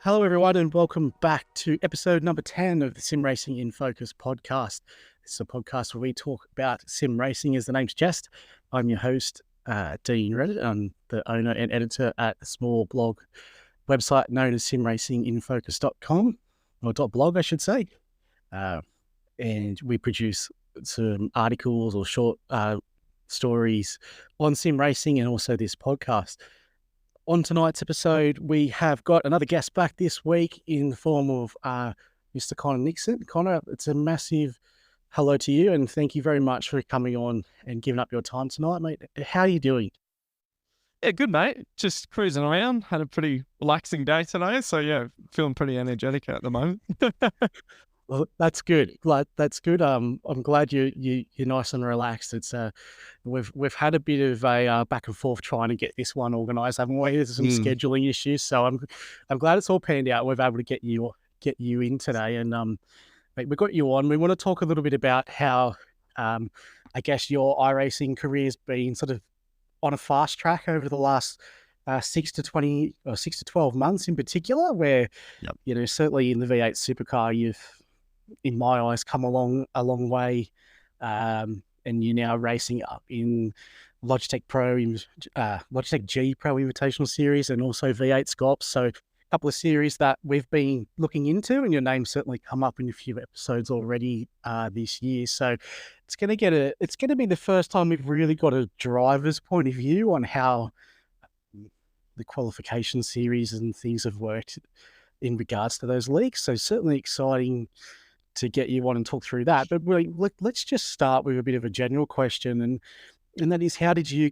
Hello, everyone, and welcome back to episode number 10 of the Sim Racing in Focus podcast. This is a podcast where we talk about sim racing, as the name suggests. I'm your host, Dean Reddit. I'm the owner and editor at a small blog website known as simracinginfocus.com, or .blog, I should say. And we produce some articles or short stories on sim racing and also this podcast. On tonight's episode, we have got another guest back this week in the form of Mr. Connor Nixon. Connor, it's a massive hello to you, and thank you very much for coming on and giving up your time tonight, mate. How are you doing? Yeah, good, mate. Just cruising around. Had a pretty relaxing day today, so yeah, feeling pretty energetic at the moment. Well, that's good. That's good. I'm glad you're nice and relaxed. It's we've had a bit of a back and forth trying to get this one organised, haven't we? There's some scheduling issues, so I'm glad it's all panned out. We've able to get you in today, and mate, we got you on. We want to talk a little bit about how I guess your iRacing career's been sort of on a fast track over the last 6 to 12 months in particular, where you know, certainly in the V8 Supercar, you've, in my eyes, come a long way, and you're now racing up in Logitech G Pro Invitational Series and also V8 Scops. So a couple of series that we've been looking into, and your name's certainly come up in a few episodes already this year. So it's going to be the first time we've really got a driver's point of view on how the qualification series and things have worked in regards to those leagues. So certainly exciting to get you on and talk through that. But really, let's just start with a bit of a general question, and that is, how did you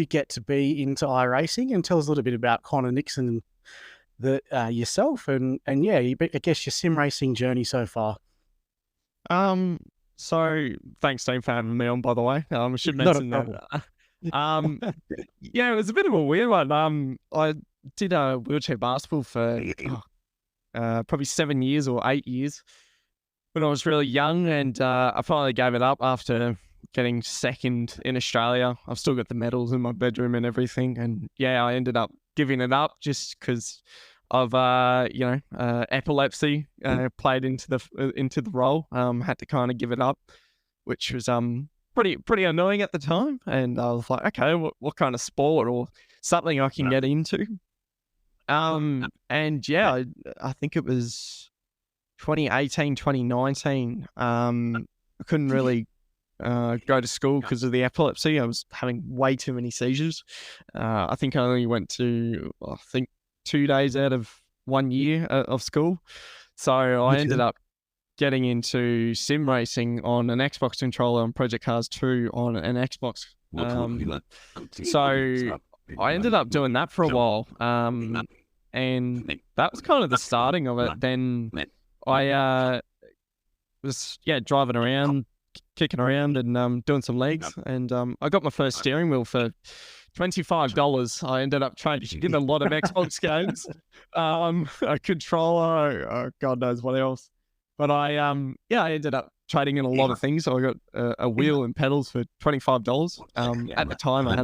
get to be into iRacing? And tell us a little bit about Connor Nixon, yourself, and yeah, I guess your sim racing journey so far. So thanks, Dean, for having me on, by the way. I should mention that. Yeah, it was a bit of a weird one. I did wheelchair basketball for probably 7 years or 8 years when I was really young, and I finally gave it up after getting second in Australia. I've still got the medals in my bedroom and everything, and yeah, I ended up giving it up just because of epilepsy played into the role. Had to kind of give it up, which was pretty annoying at the time. And I was like, okay, what kind of sport or something I can get into? And yeah, I think it was 2018, 2019. I couldn't really go to school because of the epilepsy. I was having way too many seizures. I think I only went to 2 days out of 1 year of school. So I ended up getting into sim racing on an Xbox controller on Project Cars 2 on an Xbox. So I ended up doing that for a while. And that was kind of the starting of it. Then I was driving around, kicking around, and doing some leagues. And I got my first steering wheel for $25. I ended up trading in a lot of Xbox games, a controller, God knows what else. But I ended up trading in a lot of things. So I got a wheel and pedals for $25. At the time, I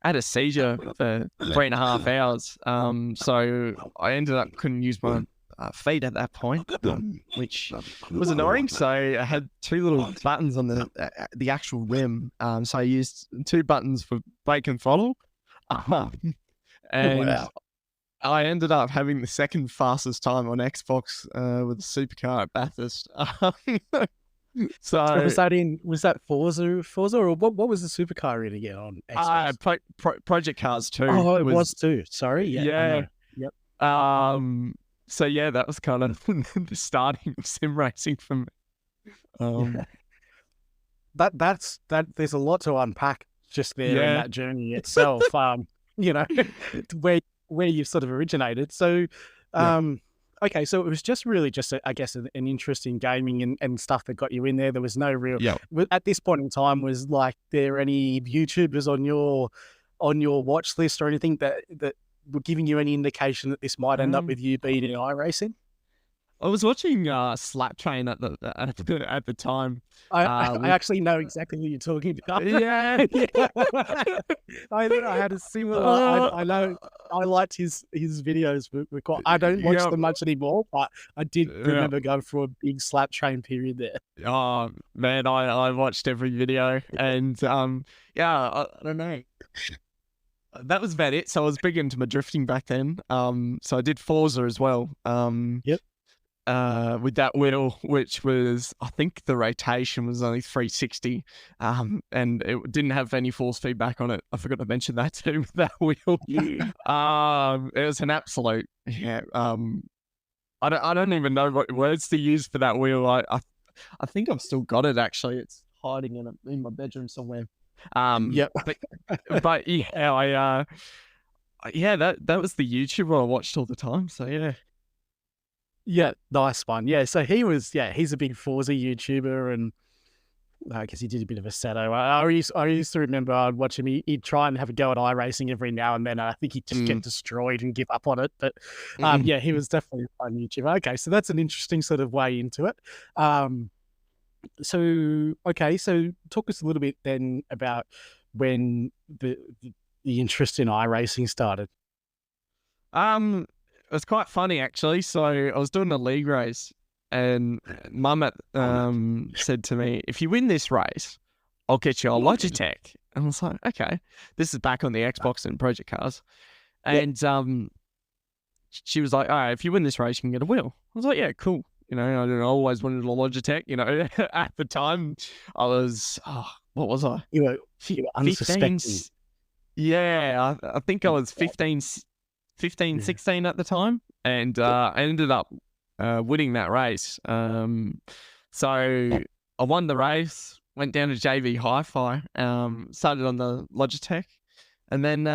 had a seizure for 3.5 hours. So I ended up couldn't use my feet at that point, which was annoying. So I had 2 little buttons on the actual rim. So I used 2 buttons for brake and throttle. And wow. I ended up having the second fastest time on Xbox with the Supercar at Bathurst. So was that Forza, or what was the Supercar in again on Xbox? Project Cars 2. Oh, it was too. Sorry. Yeah. Yep. So yeah, that was kind of the starting of sim racing for me. That's there's a lot to unpack just there in that journey itself. You know, where you've sort of originated. So, okay, so it was just really I guess an interest in gaming and stuff that got you in there. There was no real at this point in time. Was like there any YouTubers on your watch list or anything that were giving you any indication that this might end up with you being in iRacing? I was watching Slap Train at the time. I actually know exactly who you're talking about. Yeah. I had a similar. I know. I liked his videos. I don't watch them much anymore, but I did remember going through a big Slap Train period there. Oh man, I watched every video, and I don't know. That was about it. So I was big into my drifting back then. So I did Forza as well. Yep. With that wheel, which was, I think the rotation was only 360, and it didn't have any force feedback on it. I forgot to mention that too with that wheel. It was an absolute, I don't even know what words to use for that wheel. I think I've still got it actually. It's hiding in my bedroom somewhere. Yep. But yeah, that was the YouTuber I watched all the time. So yeah. Yeah, nice one. Yeah, so he's a big Forza YouTuber, and I guess he did a bit of a Sato. I used to remember I'd watch him. He'd try and have a go at iRacing every now and then. I think he'd just get destroyed and give up on it. But yeah, he was definitely a fun YouTuber. Okay, so that's an interesting sort of way into it. So talk us a little bit then about when the interest in iRacing started. It was quite funny actually. So I was doing a league race, and Mum said to me, "If you win this race, I'll get you a Logitech." And I was like, "Okay." This is back on the Xbox and Project Cars, and she was like, "All right, if you win this race, you can get a wheel." I was like, "Yeah, cool." You know, I always wanted a Logitech. You know, at the time, I was what was I? You were unsuspecting. 15, yeah, I think I was 15, 16 at the time, and I ended up winning that race. So I won the race, went down to JV Hi-Fi, started on the Logitech, and then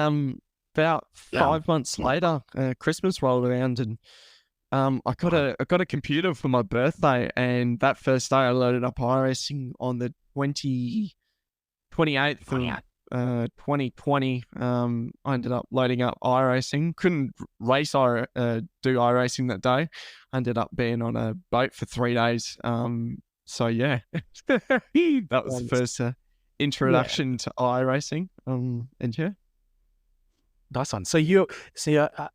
about 5 months later, Christmas rolled around, and I got a computer for my birthday, and that first day I loaded up iRacing on the 28th of 2020. I ended up loading up iRacing. Couldn't do iRacing that day. I ended up being on a boat for 3 days. So yeah, that was the first introduction to iRacing. And yeah. Nice one. So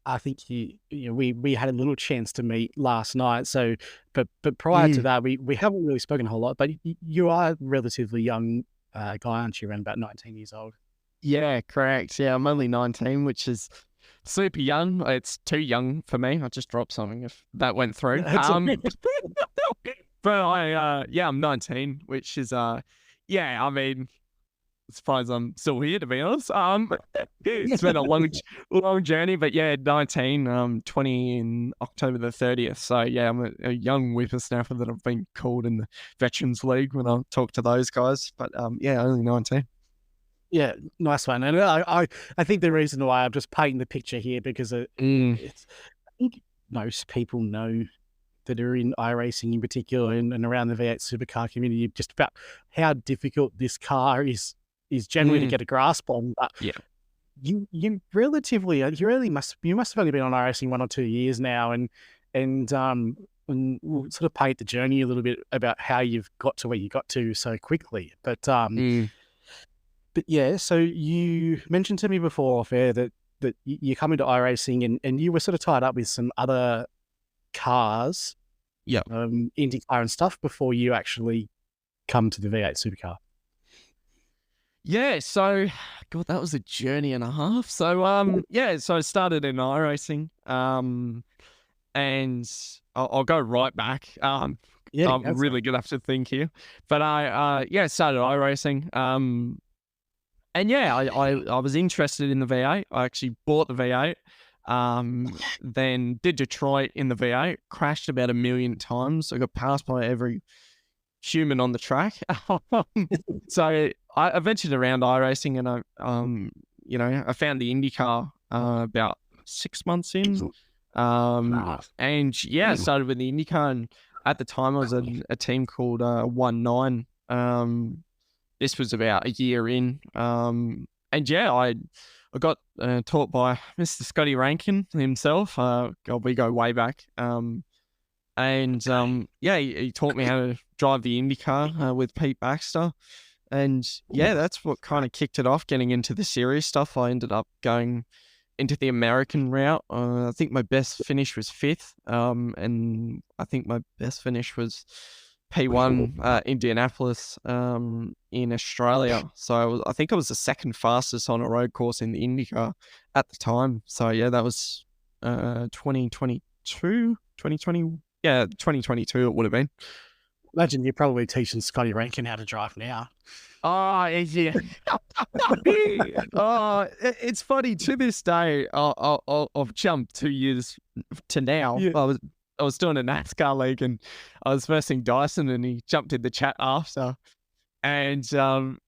I think we had a little chance to meet last night. So, but prior to that, we haven't really spoken a whole lot. But you are a relatively young guy, aren't you? Around about 19 years old. Yeah, correct. Yeah, I'm only 19, which is super young. It's too young for me. I just dropped something if that went through. But I'm 19, which is I mean, surprised I'm still here, to be honest. It's been a long journey, but yeah, 19, 20 in October the 30th. So yeah, I'm a young whippersnapper that I've been called in the Veterans League when I talk to those guys. But yeah, only 19. Yeah, nice one. And I think the reason why I'm just painting the picture here because I think most people know that are in iRacing in particular and around the V8 Supercar community just about how difficult this car is generally to get a grasp on. But you must have only been on iRacing 1 or 2 years now, and we'll sort of paint the journey a little bit about how you've got to where you got to so quickly. But yeah, so you mentioned to me before off air that you come into iRacing and you were sort of tied up with some other cars, IndyCar and stuff before you actually come to the V8 Supercar. Yeah, so God, that was a journey and a half. So so I started in iRacing, and I'll go right back. I'm really gonna have to think here, but I started iRacing. And yeah, I was interested in the V8. I actually bought the V8. Then did Detroit in the V8. Crashed about 1 million times. I got passed by every human on the track. So I ventured around iRacing, and I found the IndyCar about 6 months in. And yeah, I started with the IndyCar, and at the time I was a team called 19. This was about a year in. And yeah, I got taught by Mr. Scotty Rankin himself. We go way back. And he taught me how to drive the IndyCar with Pete Baxter. And yeah, that's what kind of kicked it off, getting into the serious stuff. I ended up going into the American route. I think my best finish was 5th. And I think my best finish was P1 Indianapolis in Australia. So I think I was the second fastest on a road course in the IndyCar at the time. So yeah, that was 2022 it would have been. Imagine you're probably teaching Scotty Rankin how to drive now. Oh, yeah. It's funny. To this day, I've jumped 2 years to now. Yeah. I was doing a NASCAR league, and I was versing Dyson, and he jumped in the chat after. And I'm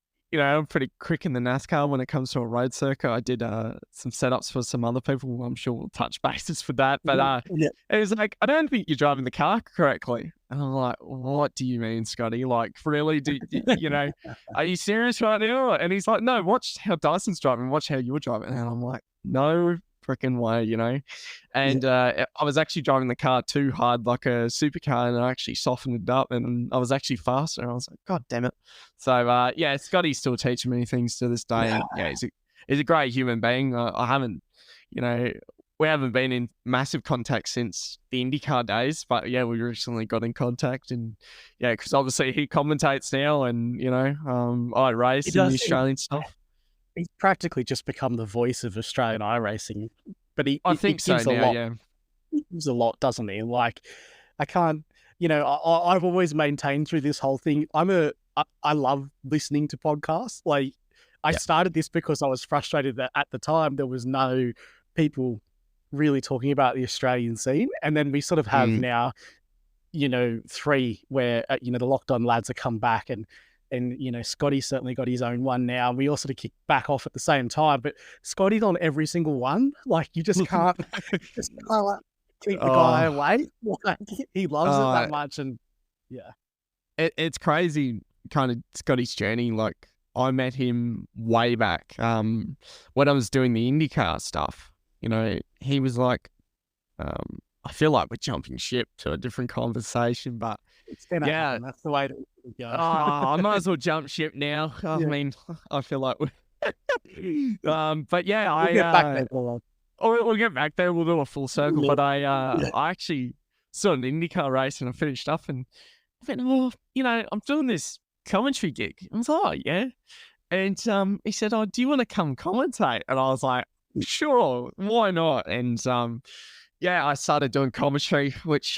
pretty quick in the NASCAR when it comes to a road circuit. I did some setups for some other people. I'm sure we'll touch bases for that. But it was like, I don't think you're driving the car correctly. And I'm like, what do you mean, Scotty? Like, really? Are you serious right now? And he's like, no, watch how Dyson's driving. Watch how you're driving. And I'm like, no freaking way, And I was actually driving the car too hard, like a supercar, and I actually softened it up, and I was actually faster. And I was like, God damn it! So Scotty's still teaching me things to this day. And, he's a great human being. I haven't, we haven't been in massive contact since the IndyCar days, but we recently got in contact, and because obviously he commentates now, and I race in the Australian stuff. He's practically just become the voice of Australian iRacing, but I think so now. He gives a lot, doesn't he? Like, I can't, I've always maintained through this whole thing. I love listening to podcasts. Like, I started this because I was frustrated that at the time there was no people really talking about the Australian scene, and then we sort of have now, 3 where the Locked On lads have come back, and Scotty certainly got his own one now. We all sort of kick back off at the same time, but Scotty's on every single one. Like, you just can't keep the guy away. Like, he loves it that much, and it's crazy, kind of Scotty's journey. Like, I met him way back when I was doing the IndyCar stuff. He was like, I feel like we're jumping ship to a different conversation, but it's gonna happen. That's the way to go. I might as well jump ship now. I mean, I feel like we'll get back there. We'll get back there. We'll do a full circle. But I actually saw an IndyCar race, and I finished up, and I went, I'm doing this commentary gig. I was like, oh yeah. And he said, oh, do you want to come commentate? And I was like, sure, why not? And I started doing commentary, which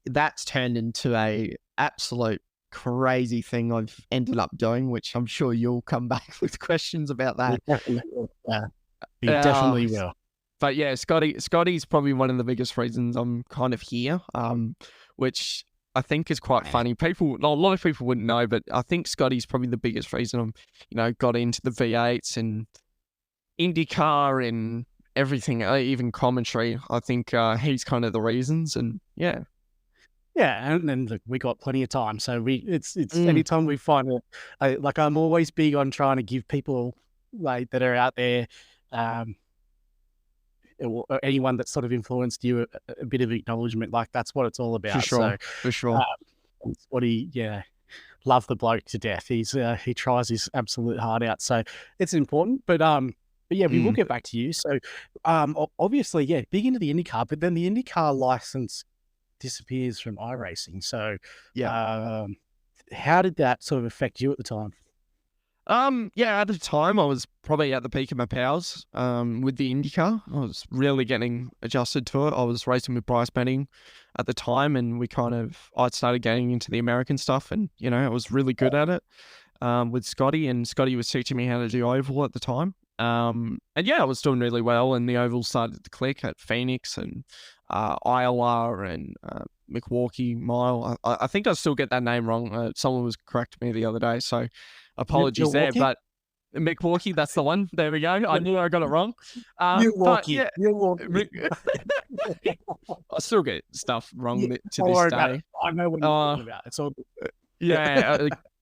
that's turned into a absolute crazy thing I've ended up doing, which I'm sure you'll come back with questions about that. You definitely will. But Scotty's probably one of the biggest reasons I'm kind of here, which I think is quite funny. A lot of people wouldn't know, but I think Scotty's probably the biggest reason I'm, got into the V8s and IndyCar and everything, even commentary. I think he's kind of the reasons, and and look, we got plenty of time, so it's anytime we find like, I'm always big on trying to give people like that are out there, or anyone that sort of influenced you, a bit of acknowledgement. Like, that's what it's all about. For sure. What love the bloke to death. He tries his absolute heart out, so it's important. But we will get back to you. So, obviously, big into the IndyCar, but then the IndyCar license disappears from iRacing. So, how did that sort of affect you at the time? At the time I was probably at the peak of my powers with the IndyCar. I was really getting adjusted to it. I was racing with Bryce Benning at the time, and I'd started getting into the American stuff, and I was really good at it with Scotty, and Scotty was teaching me how to do oval at the time. I was doing really well, and the oval started to click at Phoenix and Iowa and Milwaukee Mile. I think I still get that name wrong. Someone was correcting me the other day, so apologies there. But Milwaukee, that's the one. There we go. I knew I got it wrong. Milwaukee. I still get stuff wrong to this day. I know what you're talking about. It's all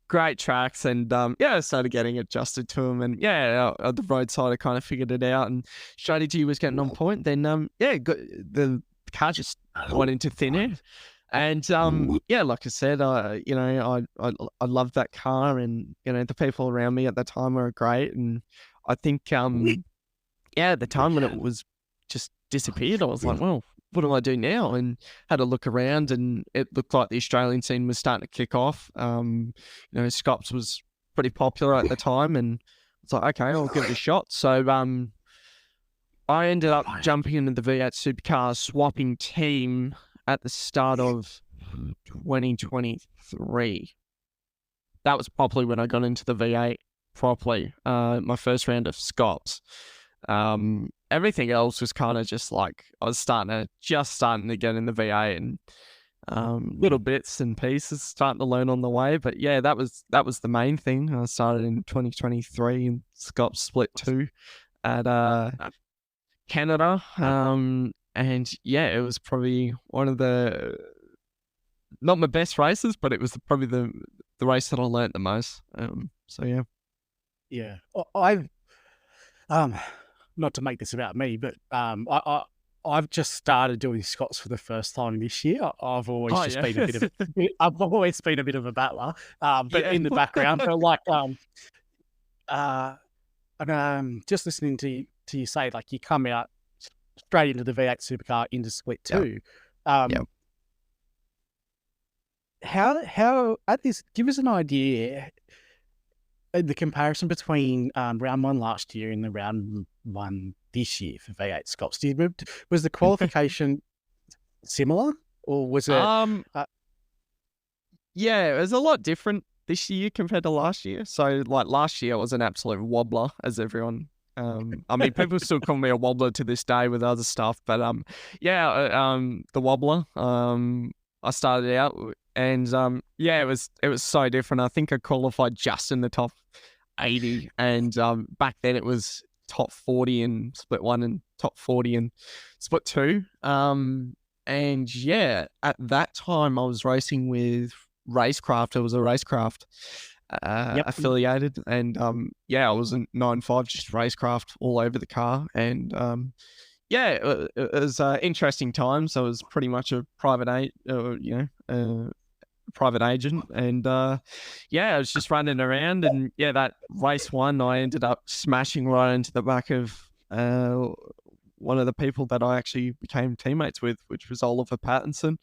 great tracks, and I started getting adjusted to them, and at the roadside I kind of figured it out, and strategy was getting on point. Then the car just went into thin air, And yeah, like I said, you know, I loved that car, and you know, the people around me at the time were great, and I think yeah, at the time when it was just disappeared, I was like, well, what do I do now? And had a look around, and it looked like the Australian scene was starting to kick off. You know, Scops was pretty popular at the time, and it's like, okay, I'll give it a shot. So I ended up jumping into the V8 Supercar, swapping team at the start of 2023. That was probably when I got into the V8 properly. My first round of Scops. Everything else was kind of just like I was starting to get in the V8, and little bits and pieces starting to learn on the way. But yeah, that was the main thing. I started in 2023 in Scops Split 2 at Canada. And yeah, it was probably one of the not my best races, but it was probably the race that I learnt the most. So yeah. Yeah. I've not to make this about me, but I've just started doing Scots for the first time this year. I've always been a bit of I've always been a bit of a battler, but in the background, but like just listening to you say, like, you come out straight into the V8 Supercar into Split 2. How at this, give us an idea the comparison between round 1 last year and the round 1 this year for V8 Scots. Was the qualification similar, or was it? Yeah, it was a lot different this year compared to last year. So, like, last year was an absolute wobbler, as everyone. I mean, people still call me a wobbler to this day with other stuff, but the wobbler. I started out, and yeah, it was so different. I think I qualified just in the top 80, and back then it was top 40 in Split 1 and top 40 in Split 2. And yeah, at that time I was racing with Racecraft. It was a Racecraft affiliated, and yeah, I was in 9.5, just Racecraft all over the car, and yeah, it was interesting times. I was pretty much a private agent, and yeah, I was just running around, and yeah, that race 1, I ended up smashing right into the back of one of the people that I actually became teammates with, which was Oliver Pattinson.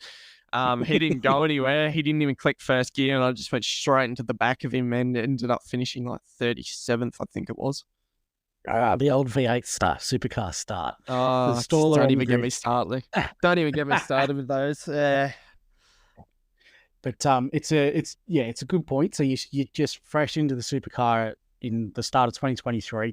He didn't go anywhere. He didn't even click first gear, and I just went straight into the back of him and ended up finishing like 37th, I think it was. The old V8 supercar start. Oh, don't even get me started. Don't even get me started with those. But it's a good point. So you just fresh into the supercar in the start of 2023.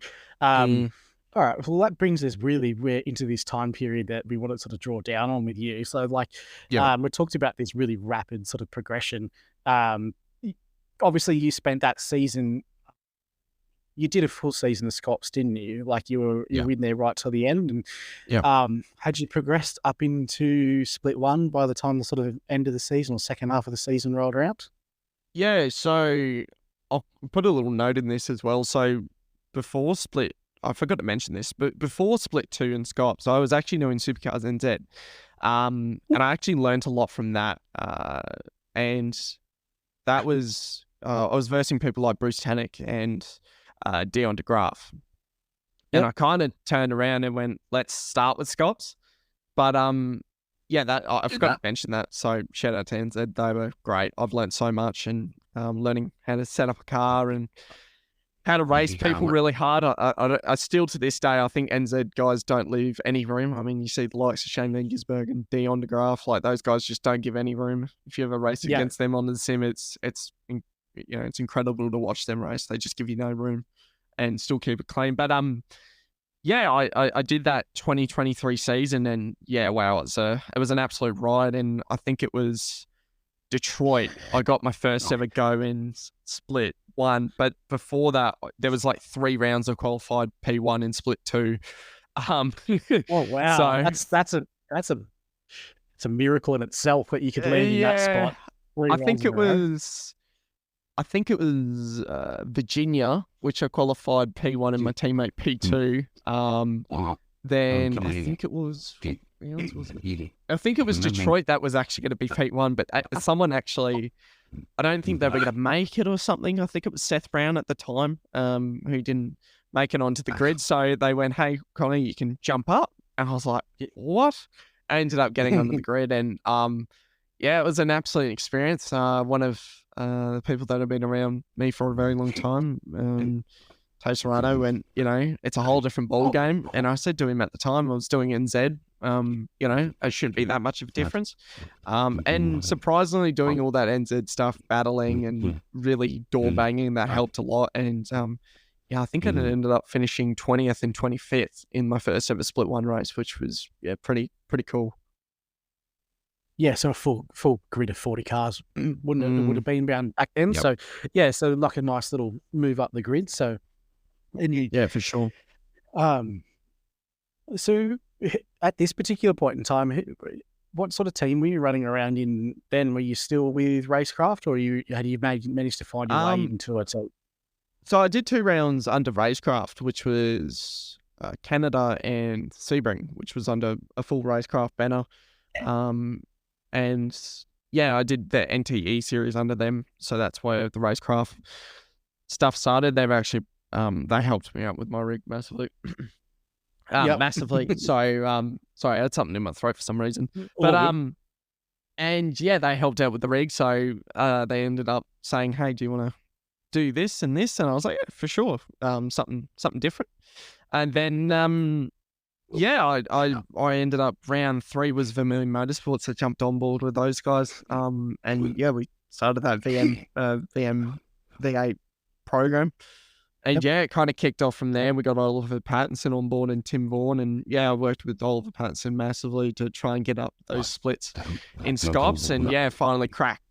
All right, well, that brings us really into this time period that we want to sort of draw down on with you. So, like, we talked about this really rapid sort of progression. Obviously, you spent that season. You did a full season of Scops, didn't you? Like, you were in there right till the end. And had you progressed up into Split 1 by the time the sort of end of the season or second half of the season rolled around? Yeah, so I'll put a little note in this as well. So before Split, I forgot to mention this, but before Split 2 and Scops, I was actually doing Supercars NZ. And I actually learned a lot from that. And that was, I was versing people like Bruce Tannick and Dion DeGraaf. And I kind of turned around and went, let's start with Scops. But yeah, that I forgot to mention that. So shout out to NZ. They were great. I've learned so much, and learning how to set up a car and how to race people really hard. I still, to this day, I think NZ guys don't leave any room. I mean, you see the likes of Shane Gisberg and Dion DeGraaf, like, those guys just don't give any room. If you ever race against them on the sim, it's incredible to watch them race. They just give you no room and still keep it clean. But yeah, I did that 2023 season, and yeah, wow, it was an absolute ride. And I think it was Detroit. I got my first ever go in Split 1, but before that, there was like 3 rounds of qualified P1 in Split 2. Oh wow! So that's a miracle in itself that you could land in that spot. I think it was Virginia, which I qualified P1 and my teammate P2. Then I think it was rounds was it? I think it was Detroit that was actually going to be P1, but someone actually, I don't think they were going to make it or something. I think it was Seth Brown at the time, who didn't make it onto the grid. So they went, "Hey, Connor, you can jump up." And I was like, "What?" I ended up getting onto the grid, and yeah, it was an absolute experience. One of the people that have been around me for a very long time, Toserado, went, it's a whole different ball game. And I said to him at the time, I was doing NZ, it shouldn't be that much of a difference. And surprisingly, doing all that NZ stuff, battling and really door banging, that helped a lot. And yeah, I think I ended up finishing 20th and 25th in my first ever split one race, which was pretty cool. Yeah, so a full grid of 40 cars it would have been around back then. Yep. So yeah, so like a nice little move up the grid. So yeah, for sure. So at this particular point in time, what sort of team were you running around in then? Were you still with Racecraft, or had you managed to find your way into it? So I did 2 rounds under Racecraft, which was Canada and Sebring, which was under a full Racecraft banner. And yeah, I did the NTE series under them. So that's where the Racecraft stuff started. They've actually, they helped me out with my rig massively. Massively. So, sorry, I had something in my throat for some reason. But, and yeah, they helped out with the rig. So, they ended up saying, "Hey, do you want to do this and this?" And I was like, "Yeah, for sure. Something different." And then, yeah, I ended up round 3 was Vermilion Motorsports. I jumped on board with those guys. And yeah, we started that V8 program. And yeah, it kind of kicked off from there. We got Oliver Pattinson on board and Tim Vaughan. And yeah, I worked with Oliver Pattinson massively to try and get up those splits in Scops. And yeah, finally cracked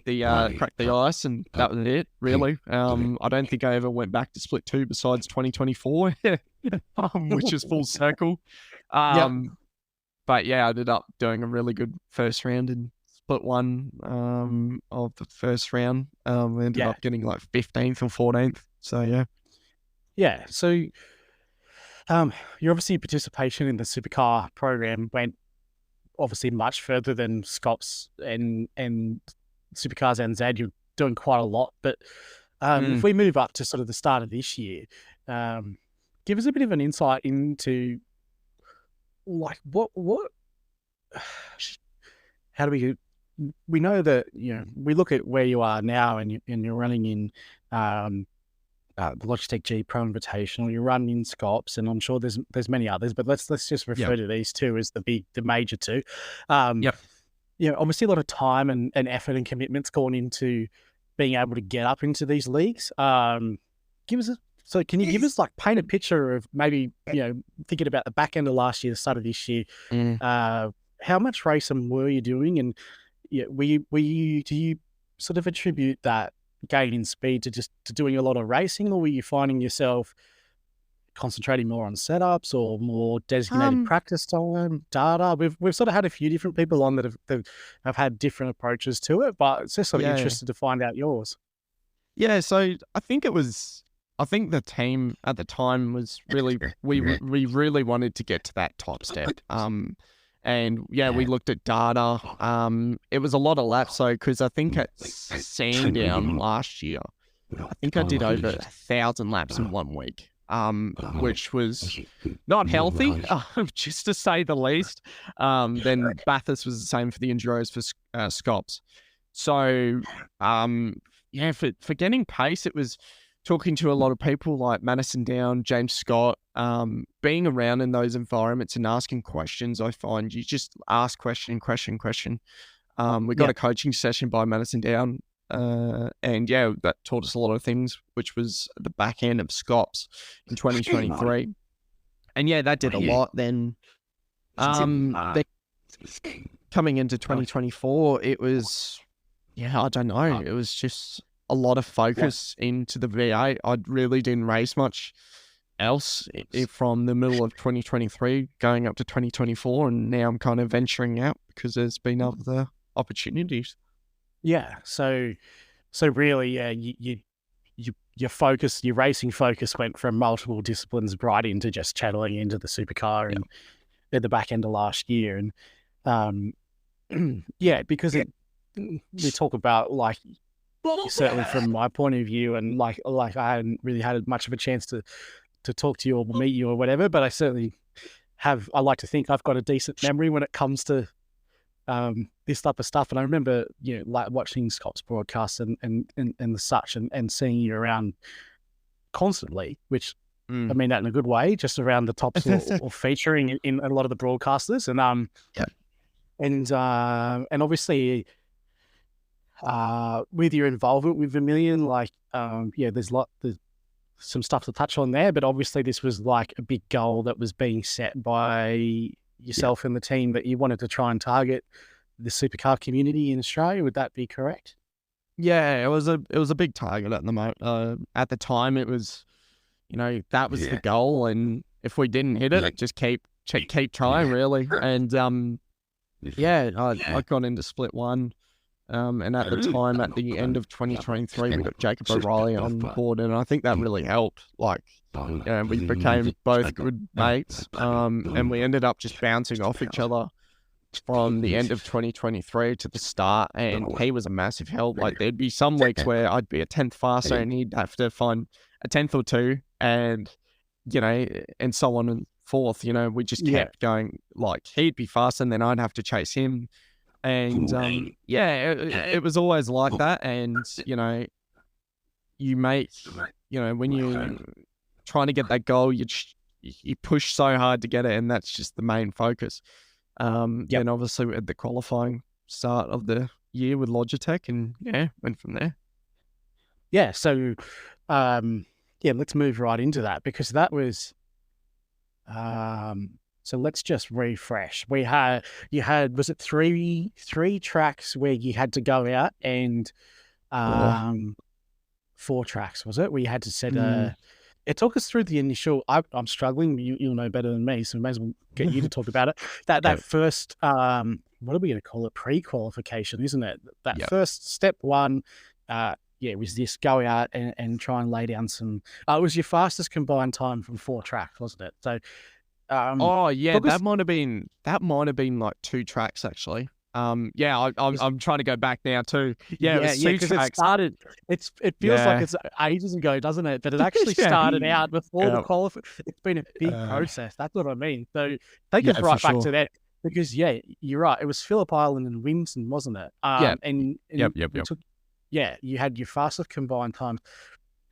the ice, and that was it, really. I don't think I ever went back to split 2 besides 2024, which is full circle. But yeah, I ended up doing a really good first round in split 1 of the first round. We ended up getting like 15th or 14th. So yeah. Yeah. So your obviously participation in the supercar program went obviously much further than Scops and Supercars NZ. You're doing quite a lot, but if we move up to sort of the start of this year, give us a bit of an insight into like what how do we know that we look at where you are now, and you're running in the Logitech G Pro Invitational, you're running in Scops, and I'm sure there's many others, but let's just refer to these 2 as the major 2. Obviously a lot of time and effort and commitment's gone into being able to get up into these leagues. Can you give us paint a picture of maybe, thinking about the back end of last year, the start of this year, how much racing were you doing? And do you sort of attribute that gain in speed to doing a lot of racing, or were you finding yourself concentrating more on setups or more designated practice time, data? We've sort of had a few different people on that have had different approaches to it, but it's just sort of interested to find out yours. Yeah, so I think the team at the time was really, we really wanted to get to that top step. And yeah, we looked at data. It was a lot of laps, so because I think at Sandown last year, I think I did over 1,000 laps in 1 week. Which was not healthy, just to say the least. Then Bathurst was the same for the Enduros for Scops. So, yeah, for getting pace, it was talking to a lot of people like Madison Down, James Scott, being around in those environments and asking questions. I find you just ask question. We got a coaching session by Madison Down. And yeah, that taught us a lot of things, which was the back end of Scops in 2023. And yeah, that did a lot. Then coming into 2024, it was, I don't know. It was just a lot of focus into the V8. I really didn't race much else from the middle of 2023 going up to 2024. And now I'm kind of venturing out because there's been other opportunities. Yeah. So really, your focus, your racing focus went from multiple disciplines right into just channeling into the supercar at the back end of last year. And because we talk about, like, certainly from my point of view, and like I hadn't really had much of a chance to talk to you or meet you or whatever, but I certainly I like to think I've got a decent memory when it comes to this type of stuff. And I remember, like watching Scott's broadcasts and the such, and seeing you around constantly, which I mean that in a good way, just around the tops or featuring in a lot of the broadcasters. And and obviously with your involvement with Vermilion, like there's some stuff to touch on there, but obviously this was like a big goal that was being set by yourself and the team, that you wanted to try and target the supercar community in Australia. Would that be correct? Yeah, it was a big target at the moment. At the time, it was, that was the goal, and if we didn't hit it, just keep trying, really. And I got into Split 1, and at the time, at the end of 2023, we got Jacob O'Reilly on board, and I think that really helped. Like, we became both good mates, and we ended up just bouncing off each other from the end of 2023 to the start, and he was a massive help. Like, there'd be some weeks where I'd be a 10th faster, and he'd have to find a 10th or 2, and and so on and forth. We just kept going. Like, he'd be faster, and then I'd have to chase him, and it was always like that. And you make, when you're trying to get that goal, you push so hard to get it, and that's just the main focus. And obviously we had the qualifying start of the year with Logitech, and went from there. So let's move right into that, because that was so let's just refresh. You had was it three tracks where you had to go out, and 4 tracks, was it? We had to set it took us through the initial. I'm struggling. You'll know better than me, so we may as well get you to talk about it. That first, what are we going to call it? Pre-qualification, isn't it? That first step 1, it was this go out and try and lay down some. It was your fastest combined time from 4 tracks, wasn't it? So, that might have been like 2 tracks actually. I'm trying to go back now too. It was 2 tracks. It started. It feels like it's ages ago, doesn't it? But it actually started out before the qualification. It's been a big process. That's what I mean. So take us right back to that, because you're right. It was Phillip Island and Winton, wasn't it? And you had your fastest combined time.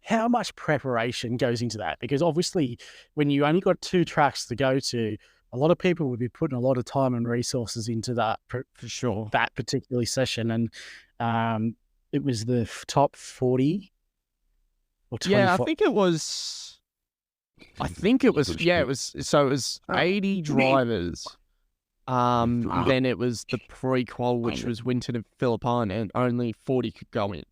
How much preparation goes into that? Because obviously, when you only got 2 tracks to go to, a lot of people would be putting a lot of time and resources into that, for sure, that particular session. And it was the top 40 or 24. I think it was, so it was 80 drivers. Then it was the pre-qual, which was Winton and Phillip Island, and only 40 could go in.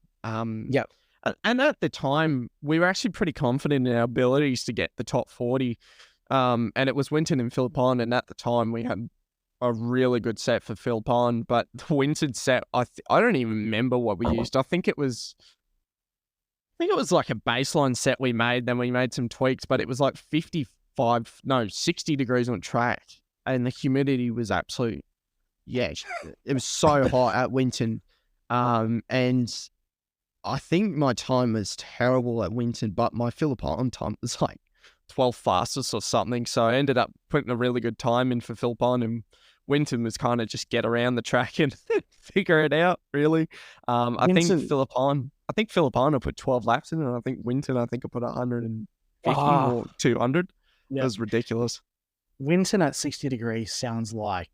And at the time, we were actually pretty confident in our abilities to get the top 40. And it was Winton and Phillip Island, and at the time we had a really good set for Phillip Island, but the Winton set, I don't even remember what we used. I think it was like a baseline set we made, then we made some tweaks, but it was like 60 degrees on track, and the humidity was absolute, it was so hot at Winton. And I think my time was terrible at Winton, but my Phillip Island time was like 12th fastest or something. So I ended up putting a really good time in for Phillip Island, and Winton was kind of just get around the track and figure it out, really. I think Phillip Island I put 12 laps in, and I think Winton, I put 150 or 200. That was ridiculous. Winton at 60 degrees sounds like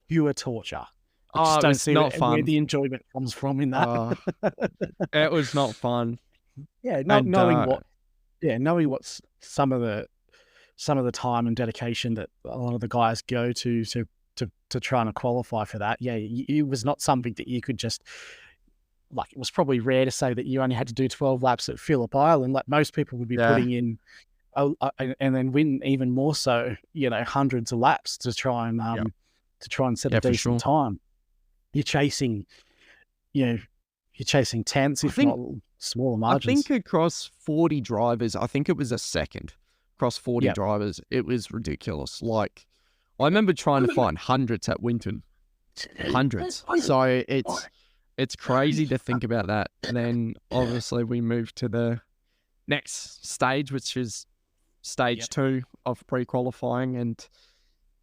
pure torture. It's not fun. Where the enjoyment comes from in that. It was not fun. Knowing what some of the time and dedication that a lot of the guys go to try and qualify for that. It was not something that you could just, like, it was probably rare to say that you only had to do 12 laps at Phillip Island. Like, most people would be putting in and then win even more so, hundreds of laps to try and set a decent time. You're chasing tenths, if not smaller margins. I think across 40 drivers, I think it was a second. Across 40 drivers, it was ridiculous. Like, I remember trying to find hundreds at Winton. Hundreds. So it's crazy to think about that. And then obviously we moved to the next stage, which is stage 2 of pre-qualifying. And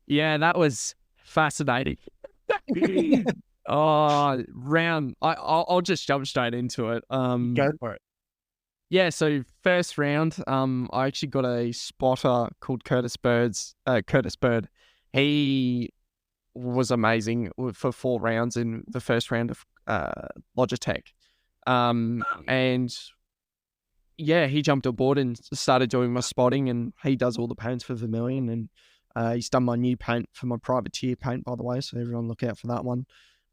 yeah, that was fascinating. I'll just jump straight into it. Go for it. Yeah, so first round, I actually got a spotter called Curtis Bird. He was amazing for 4 rounds in the first round of Logitech. And yeah, he jumped aboard and started doing my spotting, and he does all the paints for Vermilion, and he's done my new paint for my privateer paint, by the way, so everyone look out for that one.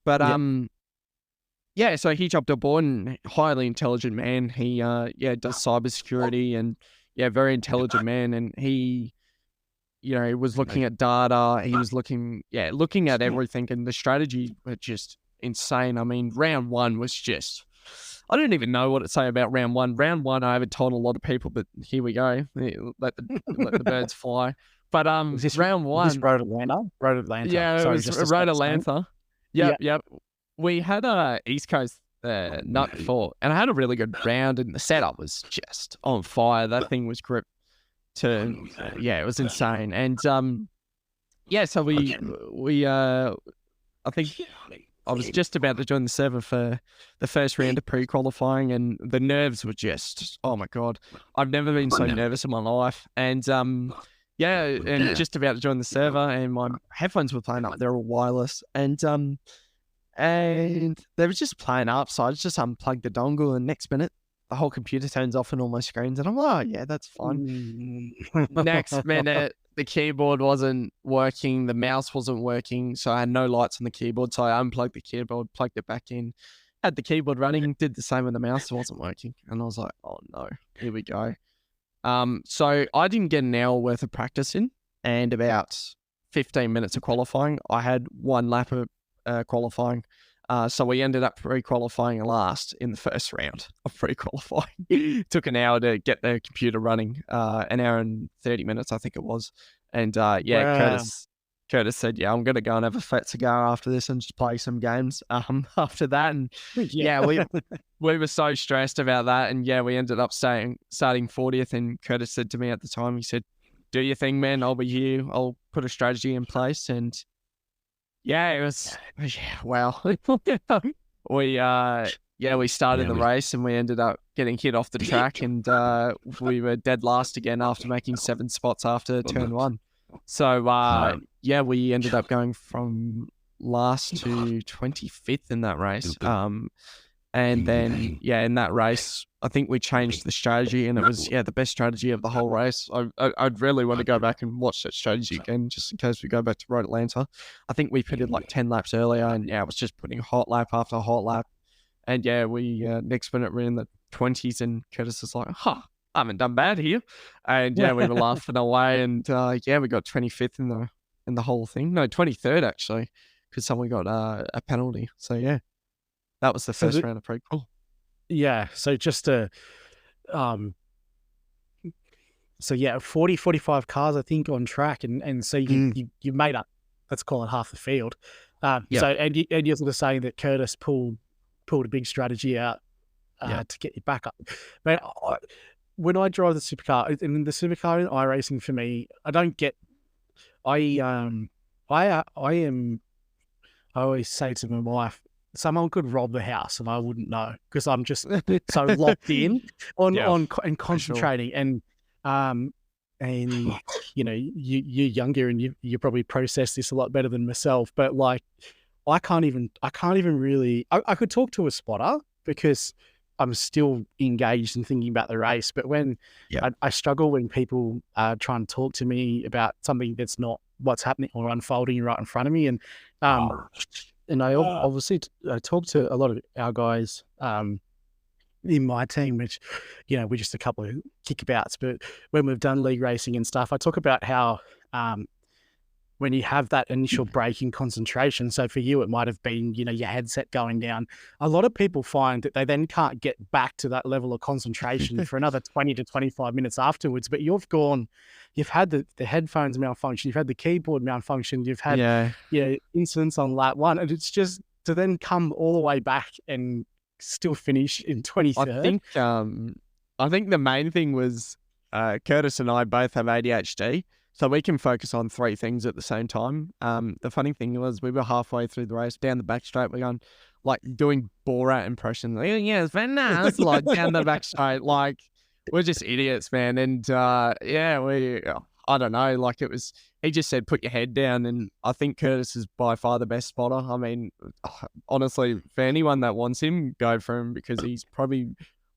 But yeah, so he jumped aboard, and highly intelligent man. He does cybersecurity, and very intelligent man, and he was looking at data. He was looking at everything, and the strategy was just insane. I mean, round 1 was just, I don't even know what to say about round 1. Round 1, I haven't told a lot of people, but here we go. Let the birds fly. But this round 1, this Road Atlanta. Yeah, Sorry, it was Road Atlanta. Yep. We had a East Coast night before, and I had a really good round, and the setup was just on fire. That thing was gripped to, it was insane. And so we I think I was just about to join the server for the first round of pre-qualifying, and the nerves were just, oh my God, I've never been so nervous in my life. And and just about to join the server, and my headphones were playing up. They're all wireless, and they were just playing up. So I just unplugged the dongle, and next minute the whole computer turns off on all my screens, and I'm like, oh yeah, that's fine. Next minute, the keyboard wasn't working, the mouse wasn't working, so I had no lights on the keyboard. So I unplugged the keyboard, plugged it back in, had the keyboard running, did the same with the mouse, it wasn't working, and I was like, oh no, here we go. So I didn't get an hour worth of practice in, and about 15 minutes of qualifying. I had 1 lap of qualifying. So we ended up pre-qualifying last in the first round of pre-qualifying. Took an hour to get the computer running, an hour and 30 minutes, I think it was. And wow. Curtis said, yeah, I'm going to go and have a fat cigar after this and just play some games after that. And we were so stressed about that. And we ended up starting 40th. And Curtis said to me at the time, he said, do your thing, man. I'll be here. I'll put a strategy in place. And it was, wow. We started the race, and we ended up getting hit off the track, and we were dead last again after making 7 spots after turn 1. So, we ended up going from last to 25th in that race. And then, in that race, I think we changed the strategy, and it was, the best strategy of the whole race. I'd really want to go back and watch that strategy again, just in case we go back to Road Atlanta. I think we pitted like 10 laps earlier, and I was just putting hot lap after hot lap. And we next minute we're in the 20s, and Curtis is like, I haven't done bad here. And we were laughing away, and we got 25th in the whole thing. No, 23rd actually, because someone got a penalty. So that was the first round of pre-qual. Yeah, so just to, 40, 45 cars, I think, on track, and so you made up, let's call it half the field. So, and you're sort of saying that Curtis pulled a big strategy out to get you back up. But when I drive the supercar, and the supercar in iRacing for me, I always say to my wife, someone could rob the house and I wouldn't know, because I'm just so locked in on and concentrating. Sure. And you're younger, and you probably process this a lot better than myself. But like, I can't even really. I could talk to a spotter because I'm still engaged in thinking about the race. But when I struggle when people try and talk to me about something that's not what's happening or unfolding right in front of me, and I obviously talk to a lot of our guys in my team, which, we're just a couple of kickabouts. But when we've done league racing and stuff, I talk about how when you have that initial break in concentration. So for you, it might have been, you know, your headset going down. A lot of people find that they then can't get back to that level of concentration for another 20 to 25 minutes afterwards. But you've had the headphones malfunction, you've had the keyboard malfunction, you've had incidents on lap one, and it's just to then come all the way back and still finish in 23rd. I think the main thing was Curtis and I both have ADHD, so we can focus on three things at the same time. The funny thing was we were halfway through the race, down the back straight, we're going, like, doing Borat impressions. Like, yeah, it's very nice, like, down the back straight. Like, we're just idiots, man. And, I don't know, like, he just said, put your head down. And I think Curtis is by far the best spotter. I mean, honestly, for anyone that wants him, go for him, because he's probably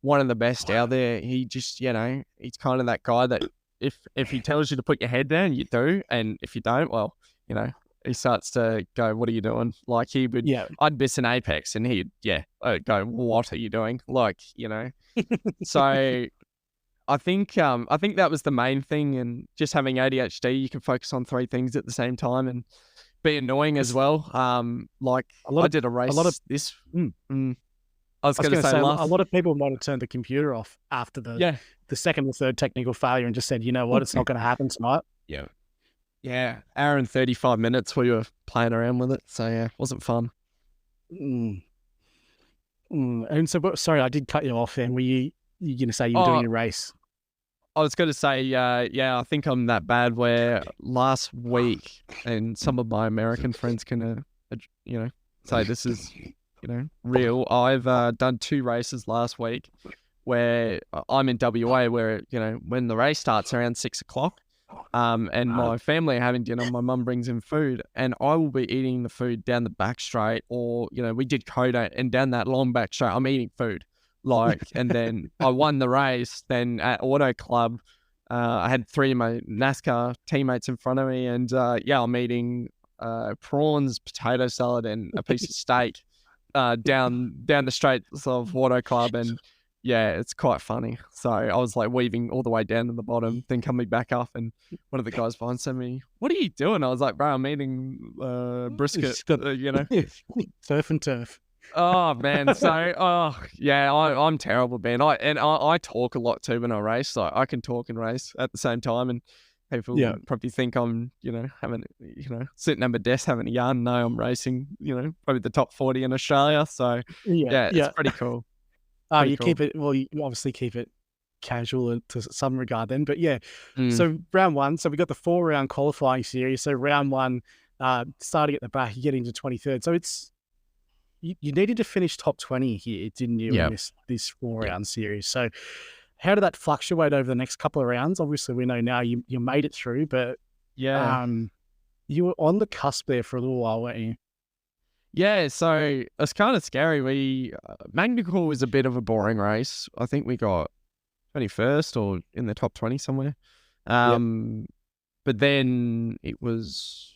one of the best out there. He just, you know, he's kind of that guy that if he tells you to put your head down, you do. And if you don't, well, you know, he starts to go, what are you doing? Like, he would, I'd miss an apex and he'd, go, what are you doing? Like, you know. So I think that was the main thing. And just having ADHD, you can focus on three things at the same time and be annoying as well. Like, I did a race. I was going to say, a lot of people might have turned the computer off after the second or third technical failure and just said, you know what, it's not going to happen tonight. Yeah. Hour and 35 minutes we were playing around with it. So, yeah, it wasn't fun. And so, sorry, I did cut you off then. Were you going to say you were doing a race? I was going to say, I think I'm that bad where last week, and some of my American friends can, say this is, real. I've done 2 races last week where I'm in WA where, when the race starts around 6 o'clock, and my family are having dinner, my mum brings in food and I will be eating the food down the back straight, or, we did Coda, and down that long back straight, I'm eating food. Like, and then I won the race. Then at Auto Club, I had 3 of my NASCAR teammates in front of me, and I'm eating prawns, potato salad, and a piece of steak down the straights of Auto Club, and it's quite funny. So I was like weaving all the way down to the bottom, then coming back up, and one of the guys behind said to me, "What are you doing?" I was like, "Bro, I'm eating brisket." Surf and turf. Oh man, so I'm terrible, man. I talk a lot too when I race. So I can talk and race at the same time, and people probably think I'm, sitting at my desk having a yarn. No, I'm racing, probably the top 40 in Australia. So it's pretty cool. Keep it, well, you obviously keep it casual to some regard then, but so round 1, so we got the 4-round qualifying series. So round 1, starting at the back, you get into 23rd. So it's, you needed to finish top 20 here, didn't you, in this 4-round series? So how did that fluctuate over the next couple of rounds? Obviously, we know now you made it through, but you were on the cusp there for a little while, weren't you? Yeah, so it's kind of scary. Magnicor was a bit of a boring race. I think we got 21st or in the top 20 somewhere. But then it was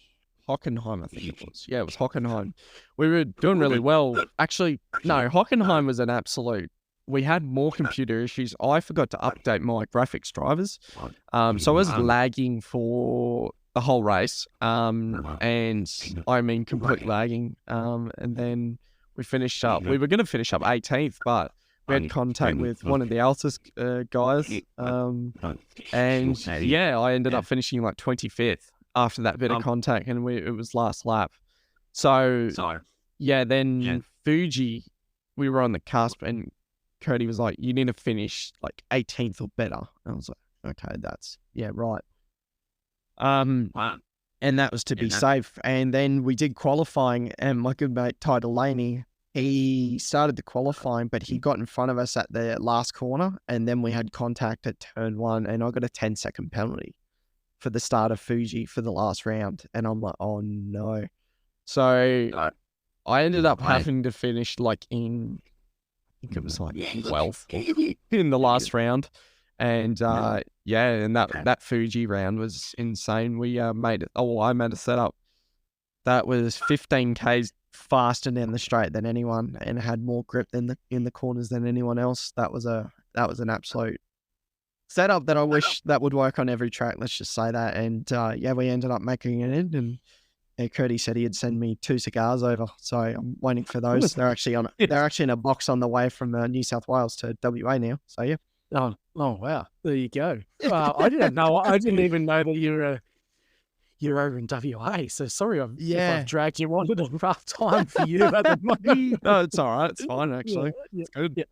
Hockenheim, I think it was. Yeah, it was Hockenheim. We were doing really well. Actually, no, Hockenheim was an absolute... We had more computer issues. I forgot to update my graphics drivers. So I was lagging for the whole race. And I mean, complete lagging. And then we finished up... We were going to finish up 18th, but we had contact with one of the Altus guys. And I ended up finishing like 25th. After that bit of contact, and it was last lap. So then Fuji, we were on the cusp, and Cody was like, you need to finish like 18th or better. And I was like, okay, that's, right. And that was to be safe. And then we did qualifying, and my good mate, Ty Delaney, he started the qualifying, but he got in front of us at the last corner, and then we had contact at turn 1, and I got a 10-second penalty for the start of Fuji for the last round. And I'm like, oh no. So I ended up having to finish like in, I think it was like 12th in the last round. And and that Fuji round was insane. We I made a setup that was 15 Ks faster down the straight than anyone, and had more grip in the corners than anyone else. That was an absolute setup that I wish that would work on every track. Let's just say that. And yeah, we ended up making it in. And Curdy said he'd send me 2 cigars over, so I'm waiting for those. They're actually in a box on the way from New South Wales to WA now. So yeah. Oh wow! There you go. I didn't know. I didn't even know that you're over in WA. So sorry if I've dragged you on at a rough time for you at the moment. No, it's all right. It's fine actually. Yeah, it's good. Yeah.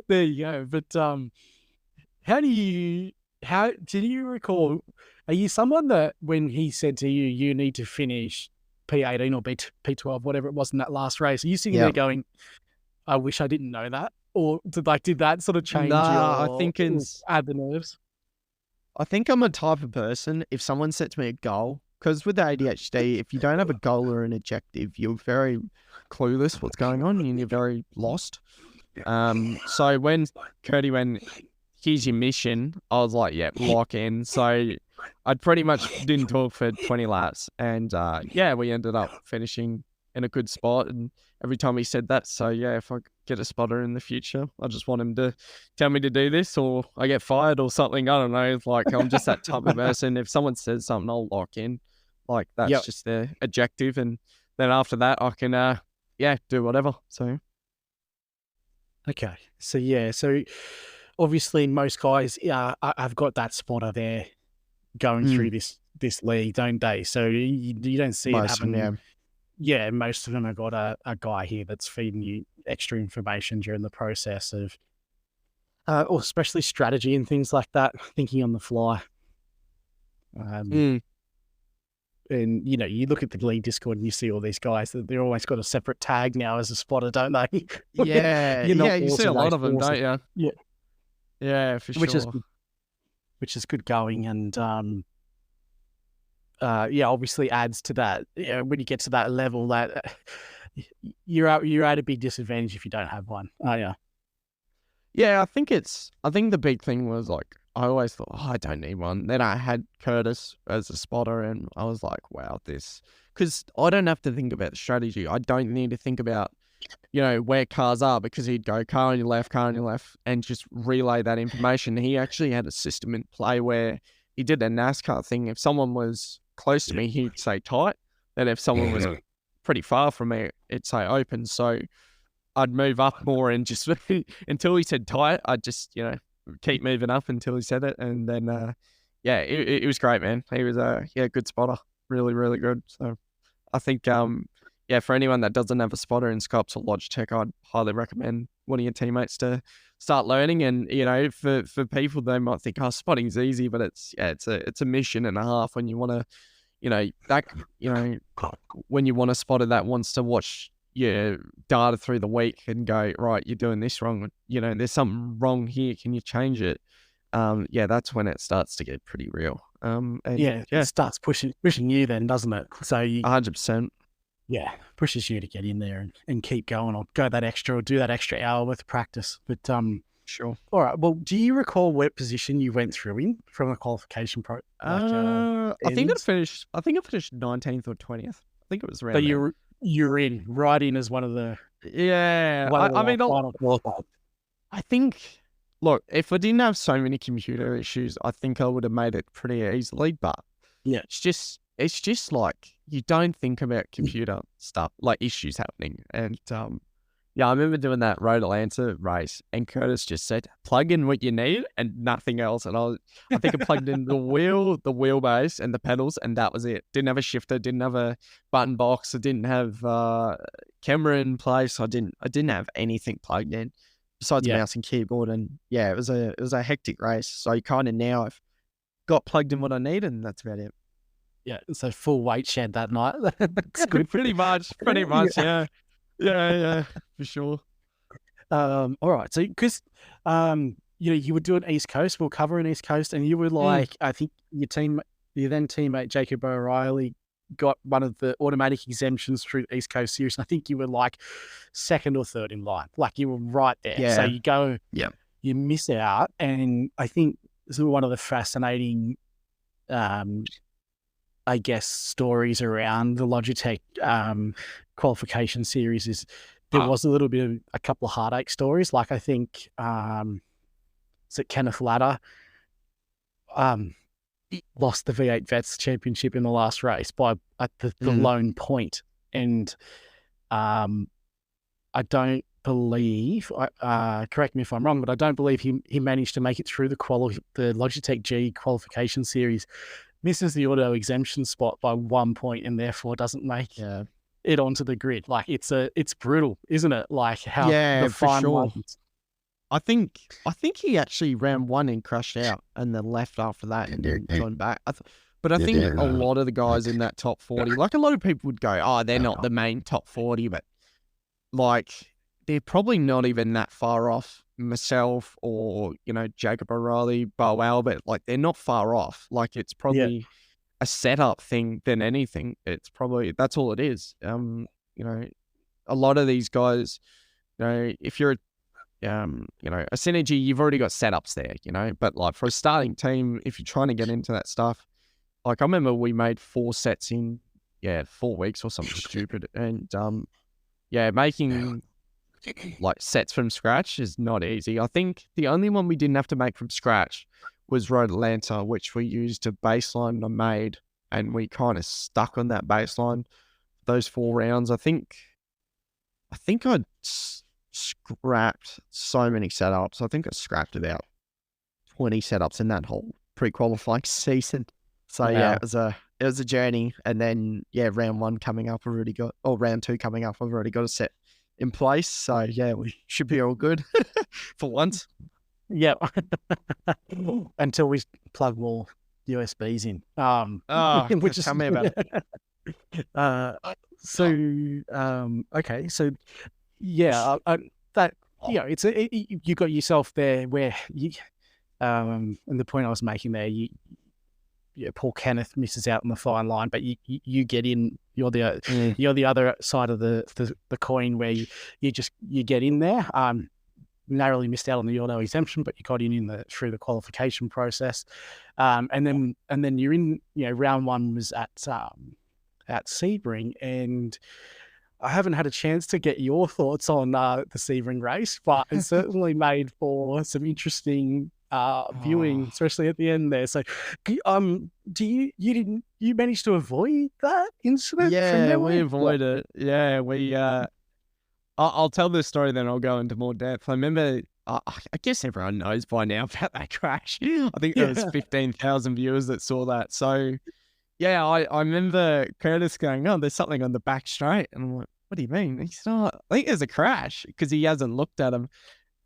There you go. But how do you recall? Are you someone that when he said to you, you need to finish P18 or P12, whatever it was in that last race, are you sitting there going, I wish I didn't know that? Or did that sort of change I think add the nerves? I think I'm a type of person, if someone sets me a goal, because with the ADHD, if you don't have a goal or an objective, you're very clueless what's going on and you're very lost. So when Curdy went, here's your mission, I was like, yeah, lock in. So I pretty much didn't talk for 20 laps. And yeah, we ended up finishing in a good spot. And every time he said that, so yeah, if I get a spotter in the future, I just want him to tell me to do this or I get fired or something. I don't know. Like, I'm just that type of person. If someone says something, I'll lock in. Like, that's just their objective. And then after that, I can, do whatever. So. Okay. So, yeah. So, obviously, most guys have got that spotter there going through this league, don't they? So, you don't see it happen. Yeah, most of them have got a guy here that's feeding you extra information during the process of, or especially strategy and things like that, thinking on the fly. And, you look at the league Discord and you see all these guys that they're always got a separate tag now as a spotter, don't they? Yeah, you see a lot of them, don't you? Yeah. Yeah, for sure. Which is good going and, obviously adds to that. When you get to that level, that you're at a big disadvantage if you don't have one. Oh yeah. Yeah, I think the big thing was like I always thought, I don't need one. Then I had Curtis as a spotter, and I was like, wow, because I don't have to think about the strategy. I don't need to think about where cars are because he'd go car on your left, and just relay that information. He actually had a system in play where he did a NASCAR thing. If someone was close to me, he'd say tight. Then if someone was pretty far from me, it'd say open. So I'd move up more and just until he said tight, I'd just, keep moving up until he said it. And then, it was great, man. He was a good spotter. Really, really good. So I think, for anyone that doesn't have a spotter in Scops or Logitech, I'd highly recommend one of your teammates to start learning. And, for people, they might think, spotting's easy, but it's a mission and a half when you want to, when you want a spotter that wants to watch your data through the week and go, right, you're doing this wrong. There's something wrong here. Can you change it? That's when it starts to get pretty real. It starts pushing you then, doesn't it? So 100%. Yeah, pushes you to get in there and keep going or do that extra hour worth of practice. But sure. All right. Well, do you recall what position you went through in from the qualification pro? I think I finished 19th or 20th. I think it was around. So you're in right in as one of the final qualified. I think. Look, if I didn't have so many computer issues, I think I would have made it pretty easily. But yeah, it's just like you don't think about computer stuff, like issues happening. And I remember doing that Road Atlanta race, and Curtis just said, "Plug in what you need and nothing else." And I think I plugged in the wheelbase, and the pedals, and that was it. Didn't have a shifter, didn't have a button box, I didn't have camera in place. I didn't have anything plugged in besides mouse and keyboard. And it was a hectic race. So kind of now I've got plugged in what I need, and that's about it. Yeah, so full weight shed that night. That's good. Pretty much, yeah. Yeah, for sure. All right. So, because, you were doing East Coast, we'll cover an East Coast, and you were like, I think your then teammate, Jacob O'Reilly, got one of the automatic exemptions through the East Coast Series. And I think you were like second or third in line. Like you were right there. Yeah. So you go, you miss out. And I think this is one of the fascinating, I guess, stories around the Logitech qualification series is there was a little bit of a couple of heartache stories. Like I think so Kenneth Latta lost the V8 Vets Championship in the last race at the lone point. And I don't believe, correct me if I'm wrong, but I don't believe he managed to make it through the Logitech G qualification series, misses the auto exemption spot by 1 point, and therefore doesn't make it onto the grid. Like, it's brutal, isn't it? Like, how the fine lines. I think he actually ran one and crashed out and then left after that and then joined back. But I think a lot of the guys in that top 40, like a lot of people would go, oh, they're not the main top 40, but like they're probably not even that far off myself or, Jacob O'Reilly, Bo Albert. Like, they're not far off. Like, it's probably a setup thing than anything. It's probably, that's all it is. A lot of these guys, if you're a Synergy, you've already got setups there, but like for a starting team, if you're trying to get into that stuff, like I remember we made 4 sets in 4 weeks or something stupid, and making like sets from scratch is not easy. I think the only one we didn't have to make from scratch was Road Atlanta, which we used a baseline I made, and we kind of stuck on that baseline those 4 rounds. I think I'd scrapped so many setups. I think I scrapped about 20 setups in that whole pre-qualifying season. So it was a journey. And then round 1 coming up, round 2 coming up, I've already got a set in place. So we should be all good for once. Yeah. Until we plug more USBs in. Which is tell me about it. Okay, so that you got yourself there where you and the point I was making there, poor Kenneth misses out on the fine line, but you get in. You're the other side of the coin where you get in there. Narrowly missed out on the auto exemption, but you got in through the qualification process, and then you're in. Round 1 was at Sebring, and I haven't had a chance to get your thoughts on the Sebring race, but it certainly made for some interesting viewing, especially at the end there. So, you manage to avoid that incident? Yeah, we avoided it. Yeah, we. I'll tell this story, then I'll go into more depth. I remember. I guess everyone knows by now about that crash. I think there was 15,000 viewers that saw that. So. Yeah, I remember Curtis going, oh, there's something on the back straight. And I'm like, what do you mean? He's not, I think there's a crash because he hasn't looked at him.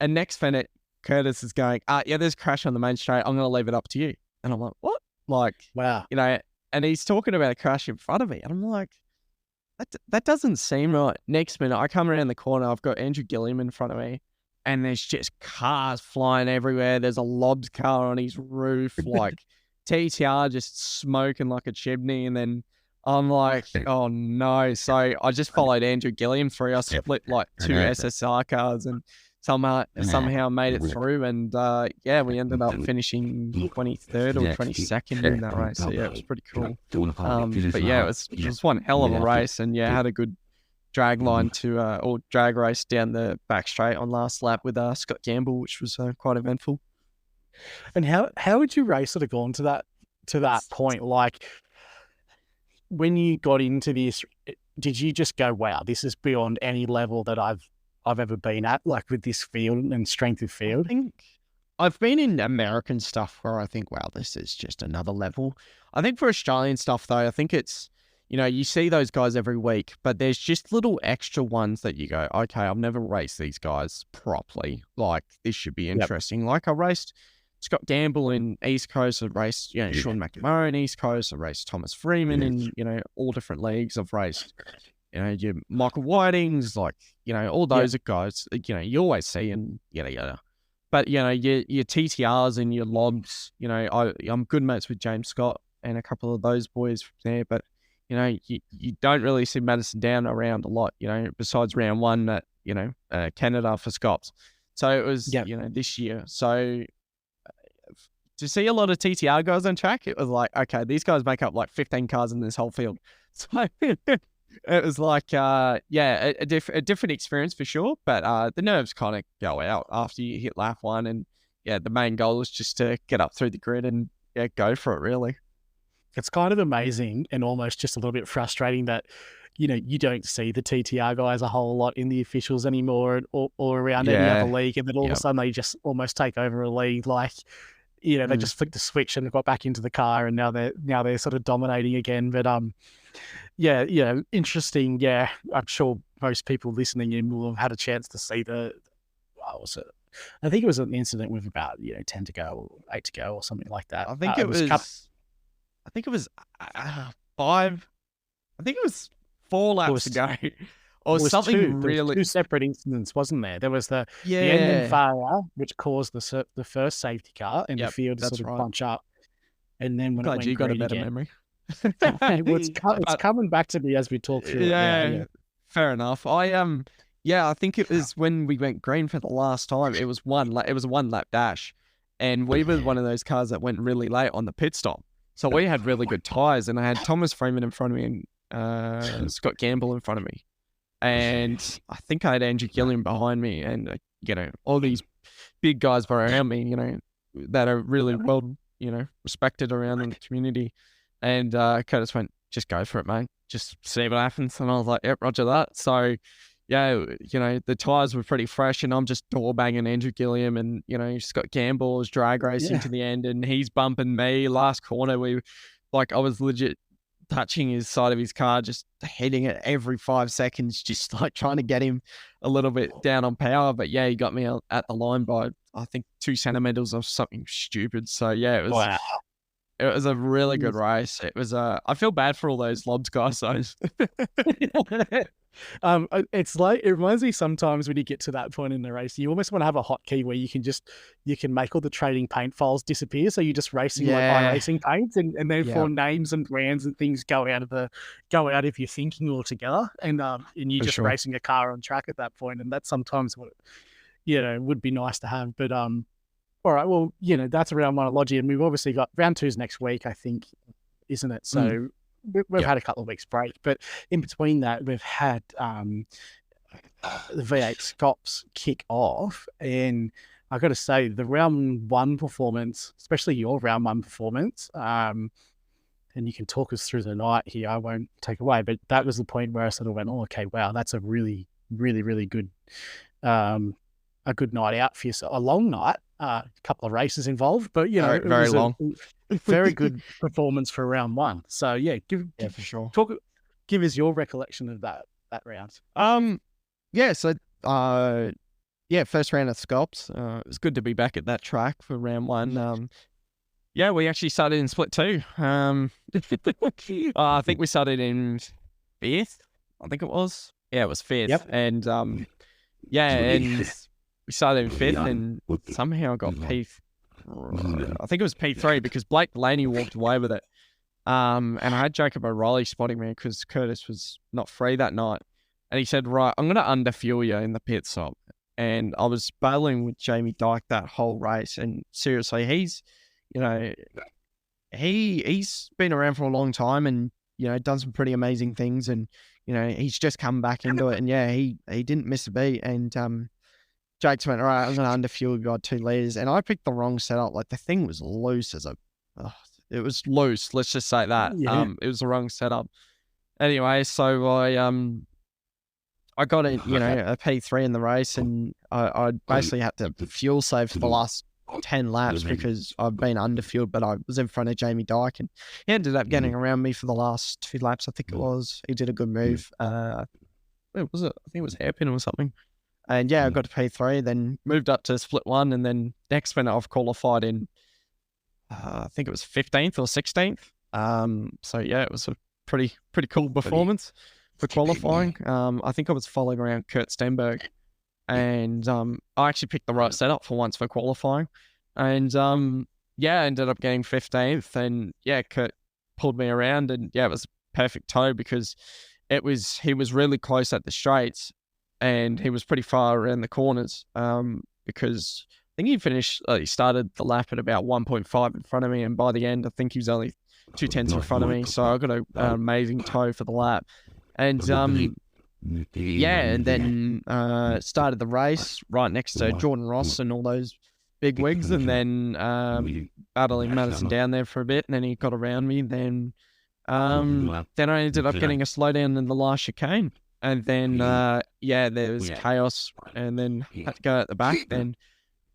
And next minute, Curtis is going, there's a crash on the main straight. I'm going to leave it up to you. And I'm like, what? Like, wow. And he's talking about a crash in front of me. And I'm like, that doesn't seem right. Next minute, I come around the corner. I've got Andrew Gilliam in front of me. And there's just cars flying everywhere. There's a Lobs car on his roof. Like, TTR just smoking like a chimney, and then I'm like, oh no. So I just followed Andrew Gilliam through. I split like 2 SSR cars and somehow made it through. And we ended up finishing 23rd or 22nd in that race. So it was pretty cool. But it was one hell of a race, and had a good drag line or drag race down the back straight on last lap with Scott Gamble, which was quite eventful. And how would you race it have gone to that point? Like, when you got into this, did you just go, wow, this is beyond any level that I've ever been at, like with this field and strength of field? I think I've been in American stuff where I think, wow, this is just another level. I think for Australian stuff though, I think it's, you see those guys every week, but there's just little extra ones that you go, okay, I've never raced these guys properly. Like, this should be interesting. Yep. Like, I raced Scott Gamble in East Coast. I've raced, Sean McNamara in East Coast. I've raced Thomas Freeman in, all different leagues. I've raced, your Michael Whitings, like, all those guys, you always see and yada, yada. But, your TTRs and your Lobs, I'm good mates with James Scott and a couple of those boys from there. But, you don't really see Madison Down around a lot, besides round 1 at, Canada for Scots. So it was, this year. So to see a lot of TTR guys on track, it was like, okay, these guys make up like 15 cars in this whole field. So it was like, a different experience for sure. But the nerves kind of go out after you hit lap 1 and yeah, the main goal was just to get up through the grid and go for it, really. It's kind of amazing and almost just a little bit frustrating that, you don't see the TTR guys a whole lot in the officials anymore or around any other league. And then all of a sudden they just almost take over a league. Like, they just flicked the switch and got back into the car and now they're sort of dominating again. But, interesting. Yeah. I'm sure most people listening in will have had a chance to see I think it was an incident with about, 10 to go or 8 to go or something like that. I think it was 5. I think it was 4 laps to go. Or something really. 2 separate incidents, wasn't there? There was the engine failure, which caused the first safety car in the field to sort of bunch up. And then when it went you got a better again, memory. It's coming back to me as we talk through it. Fair enough. I think it was when we went green for the last time. It was a 1-lap dash, and we were one of those cars that went really late on the pit stop. So we had really good tyres, and I had Thomas Freeman in front of me and Scott Gamble in front of me, and I think I had Andrew Gilliam behind me, and all these big guys were around me, that are really well, respected around in the community. And Curtis went, "Just go for it, mate. Just see what happens." And I was like, "Yep, roger that." So. Yeah, the tyres were pretty fresh, and I'm just door banging Andrew Gilliam, and Scott Gamble is drag racing to the end, and he's bumping me. Last corner, I was legit touching his side of his car, just hitting it every 5 seconds, just like trying to get him a little bit down on power. But yeah, he got me at the line by I think 2 centimeters or something stupid. So yeah, it was. Wow. It was a really good race. It was I feel bad for all those Lobs guys though. It's like, it reminds me sometimes when you get to that point in the race, you almost want to have a hotkey where you can make all the trading paint files disappear. So you're just racing like iRacing paints, and therefore names and brands and things go out of your thinking altogether. And you're just racing a car on track at that point. And that's sometimes what would be nice to have. But all right, well, that's round 1 at Logie, and we've obviously got round 2's next week, I think, isn't it? So we've had a couple of weeks break, but in between that, we've had the V8 Scops kick off, and I've got to say, the round 1 performance, especially your round 1 performance, and you can talk us through the night here, I won't take away, but that was the point where I sort of went, oh, okay, wow, that's a really, really, really good, a good night out for yourself, a long night. A couple of races involved, but very long, very good performance for round 1. So for sure. Give us your recollection of that round. First round of Scops. It was good to be back at that track for round 1. We actually started in split 2. I think we started in 5th. I think it was. Yeah, it was 5th. Yep. And and we started in 5th, and somehow got I think it was P3 because Blake Delaney walked away with it. And I had Jacob O'Reilly spotting me because Curtis was not free that night. And he said, right, I'm going to underfuel you in the pit stop. And I was battling with Jamie Dyke that whole race. And seriously, he's been around for a long time and, done some pretty amazing things. And, he's just come back into it. And he didn't miss a beat. And, Jake's went, all right, I'm going to underfuel you by 2 litres. And I picked the wrong setup. Like, the thing was loose it was loose. Let's just say that. It was the wrong setup. Anyway, so I got a P3 in the race, and I basically had to fuel save for the last 10 laps because I've been underfueled, but I was in front of Jamie Dyke, and he ended up getting around me for the last 2 laps, I think it was. He did a good move. Where was it? I think it was hairpin or something. And I got to P3, then moved up to split 1, and then next minute I've qualified in, I think it was 15th or 16th. It was a pretty cool performance for qualifying. I think I was following around Kurt Stenberg, and I actually picked the right setup for once for qualifying, and I ended up getting 15th, and Kurt pulled me around, and it was a perfect tow because he was really close at the straights. And he was pretty far around the corners because I think he started the lap at about 1.5 in front of me. And by the end, I think he was only 0.2 in front of me. So I got an amazing tow for the lap. And and then started the race right next to Jordan Ross and all those big wigs, and then battling Madison down there for a bit, and then he got around me. Then I ended up getting a slowdown in the last chicane, and then there was chaos, and then had to go at the back. Then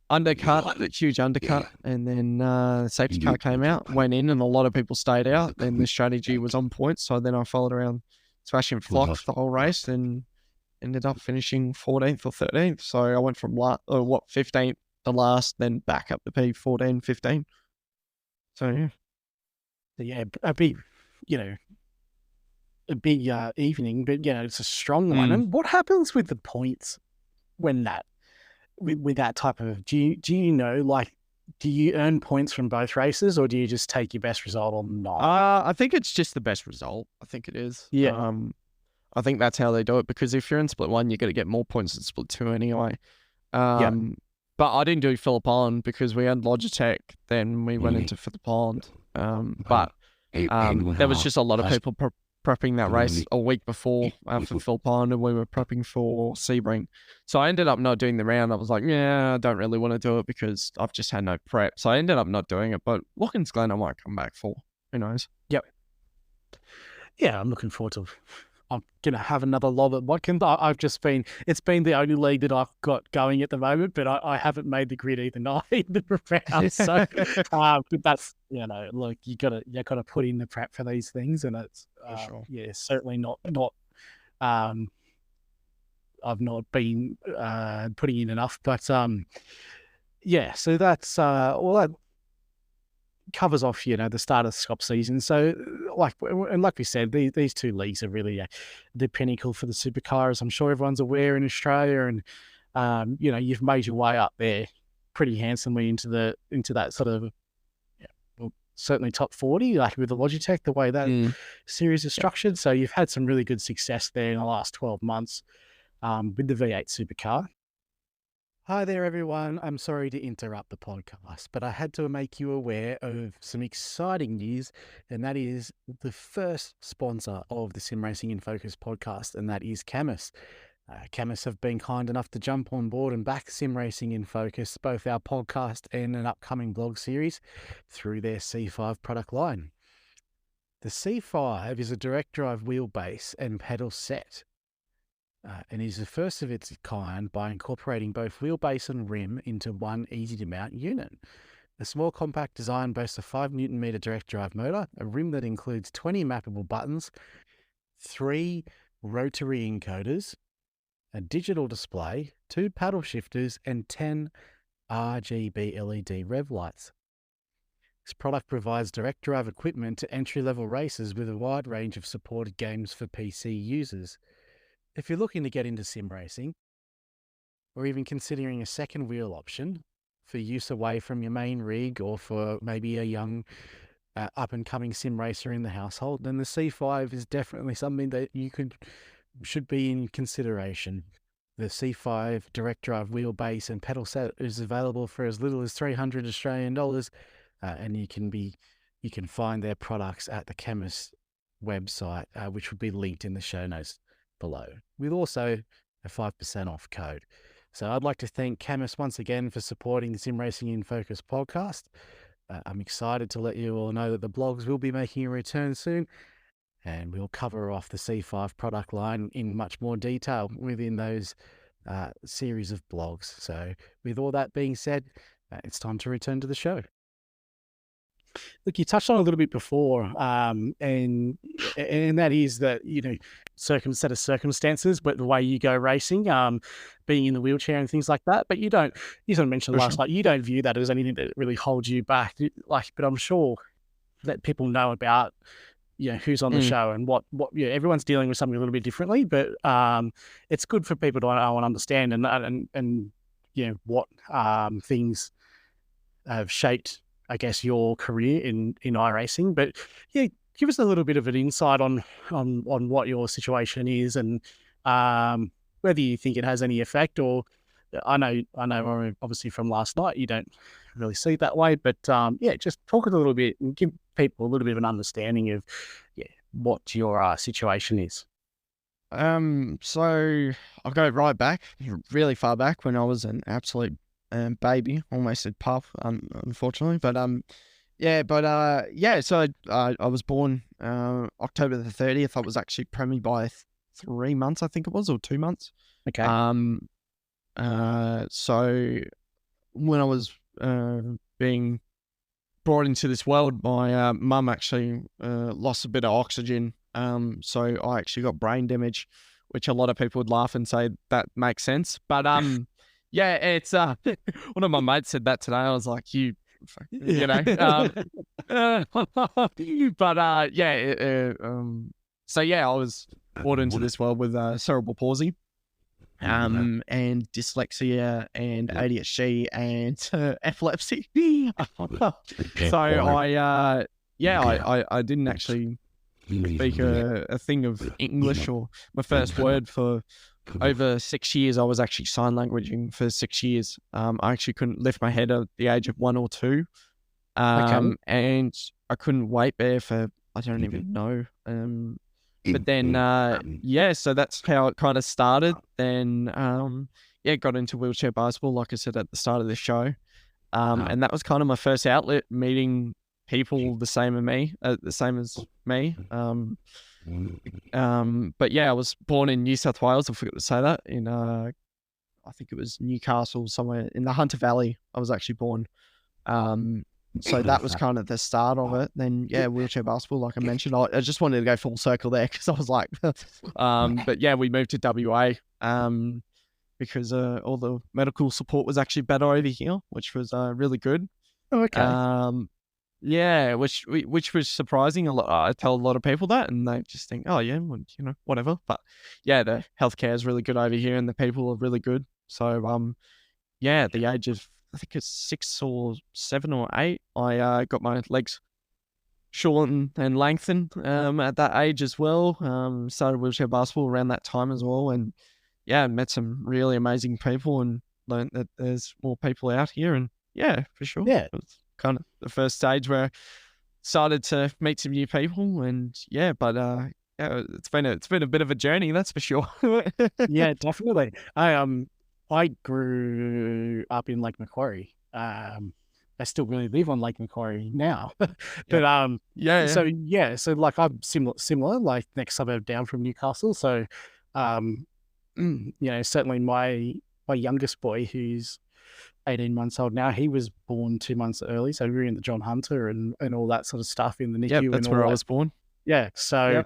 undercut, huge undercut, and then safety car came out, went in, and a lot of people stayed out. Then the strategy was on point, so then I followed around smashing flocks the whole race, and ended up finishing 14th or 13th. So I went from 15th to last, then back up to P14, 15. So yeah, a big evening, but it's a strong one. And what happens with the points when with that type of, do you know, like, do you earn points from both races, or do you just take your best result or not? I think it's just the best result. I think it is. Yeah. I think that's how they do it, because if you're in split 1, you got to get more points than split 2 anyway. But I didn't do Phillip Island because we had Logitech. Then we went into Phillip Island. But there was just a lot of people prepping that race a week before for Phillip Island, and we were prepping for Sebring. So I ended up not doing the round. I was like, I don't really want to do it because I've just had no prep. So I ended up not doing it. But Watkins Glen I might come back for. Who knows? Yep. Yeah, I'm looking forward to. I'm going to have another lob at Watkins. It's been the only league that I've got going at the moment, but I haven't made the grid either night in the round. So, but that's, look, you got to put in the prep for these things, and it's, sure. Certainly not, I've not been putting in enough, but, so that's, that covers off, the start of the Scop season. So, like we said, these two leagues are really the pinnacle for the supercars. I'm sure everyone's aware in Australia, and you've made your way up there pretty handsomely into that sort of, certainly top 40, like with the Logitech, the way that series is structured. So you've had some really good success there in the last 12 months with the V8 Supercar. Hi there, everyone. I'm sorry to interrupt the podcast, but I had to make you aware of some exciting news, and that is the first sponsor of the Sim Racing in Focus podcast, and that is Camus. Camus have been kind enough to jump on board and back Sim Racing in Focus, both our podcast and an upcoming blog series, through their C5 product line. The C5 is a direct drive wheelbase and pedal set, and is the first of its kind by incorporating both wheelbase and rim into one easy-to-mount unit. The small compact design boasts a 5 Nm direct drive motor, a rim that includes 20 mappable buttons, 3 rotary encoders, a digital display, 2 paddle shifters, and 10 RGB LED rev lights. This product provides direct drive equipment to entry-level racers with a wide range of supported games for PC users. If you're looking to get into sim racing, or even considering a second wheel option for use away from your main rig, or for maybe a young up-and-coming sim racer in the household, then the C5 is definitely something that should be in consideration. The C5 direct drive wheelbase and pedal set is available for as little as $300 Australian dollars, and you can find their products at the Chemist website, which would be linked in the show notes below, with also a 5% off code. So I'd like to thank Camus once again for supporting the Sim Racing in Focus podcast. I'm excited to let you all know that the blogs will be making a return soon, and we'll cover off the C5 product line in much more detail within those series of blogs. So with all that being said, it's time to return to the show. Look, you touched on a little bit before, and that is that, set of circumstances, but the way you go racing, being in the wheelchair and things like that. But you sort of mentioned last night, you don't view that as anything that really holds you back. But I'm sure that people know about, who's on the show and what everyone's dealing with something a little bit differently. But it's good for people to know and understand, and what things have shaped, I guess, your career in iRacing. But give us a little bit of an insight on what your situation is, and whether you think it has any effect, or I know obviously from last night you don't really see it that way, but just talk a little bit and give people a little bit of an understanding of what your situation is. So I'll go right back, really far back, when I was an absolute baby. Almost said pup, unfortunately, but So I was born October the 30th. I was actually preemie by 3 months, I think it was, or 2 months. Okay. So when I was being brought into this world, my mum actually lost a bit of oxygen. So I actually got brain damage, which a lot of people would laugh and say that makes sense. But yeah, it's one of my mates said that today. I was like, you know. So yeah, I was brought into this world with cerebral palsy, and dyslexia and ADHD and epilepsy. So I didn't actually speak a thing of English, or my first word for over 6 years. I was actually sign languaging for 6 years. I actually couldn't lift my head at the age of 1 or 2. And I couldn't weight bear for, I don't even know. But then, so that's how it kind of started. Then, got into wheelchair basketball, like I said at the start of the show. And that was kind of my first outlet, meeting people the same as me. But yeah, I was born in New South Wales. I forgot to say that, in I think it was Newcastle, somewhere in the Hunter Valley. I was actually born. So that was kind of the start of it. Then wheelchair basketball, like I mentioned. I just wanted to go full circle there because I was like, but yeah, we moved to WA because all the medical support was actually better over here, which was really good. Okay. Yeah, which was surprising. I tell a lot of people that, and they just think, oh yeah, well, whatever. But yeah, the healthcare is really good over here, and the people are really good. So at the age of, I think it's 6 or 7 or 8, I got my legs shortened and lengthened at that age as well. Started wheelchair basketball around that time as well, and met some really amazing people and learned that there's more people out here, and for sure. Yeah. It was kind of the first stage where I started to meet some new people, and it's been a bit of a journey, that's for sure. Yeah, definitely. I grew up in Lake Macquarie. I still really live on Lake Macquarie now, but So like I'm similar, like next suburb down from Newcastle. So, certainly my youngest boy, who's 18 months old now, he was born 2 months early. So we were in the John Hunter and all that sort of stuff in the NICU. Yeah, that's where I was born. Yeah. So,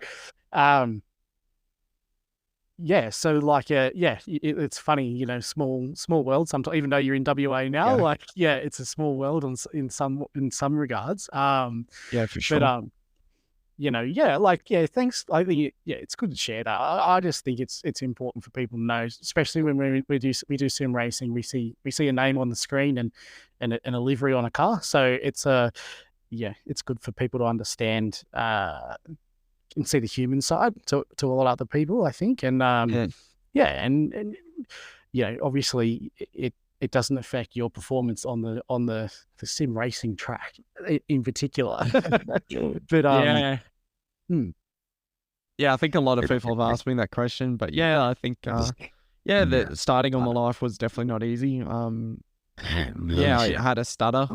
so like, it's funny, small world sometimes, even though you're in WA now, it's a small world in some regards. For sure. But, thanks. I think, it's good to share that. I just think it's important for people to know, especially when we do sim racing, we see a name on the screen and a livery on a car. So it's it's good for people to understand, and see the human side to a lot of other people, I think. And obviously it doesn't affect your performance on the sim racing track in particular. But I think a lot of people have asked me that question, but I think the starting on my life was definitely not easy. I had a stutter.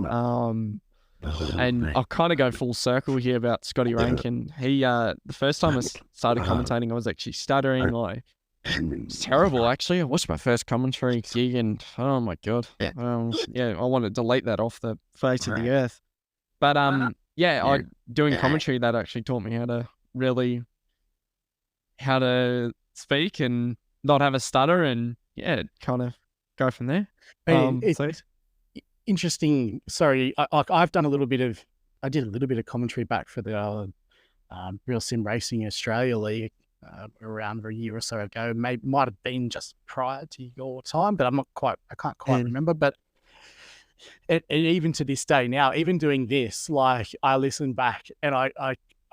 And I'll kind of go full circle here about Scotty Rankin. He, the first time I started commentating, I was actually stuttering. It's terrible, actually. I watched my first commentary gig and, oh my God. I want to delete that off the face of the earth. But, doing commentary, that actually taught me how to speak and not have a stutter, and, kind of go from there. Interesting. Sorry, I've done I did a little bit of commentary back for the Real Sim Racing Australia League around a year or so ago. Might have been just prior to your time, but I can't quite remember. But even to this day now, even doing this, like I listen back and I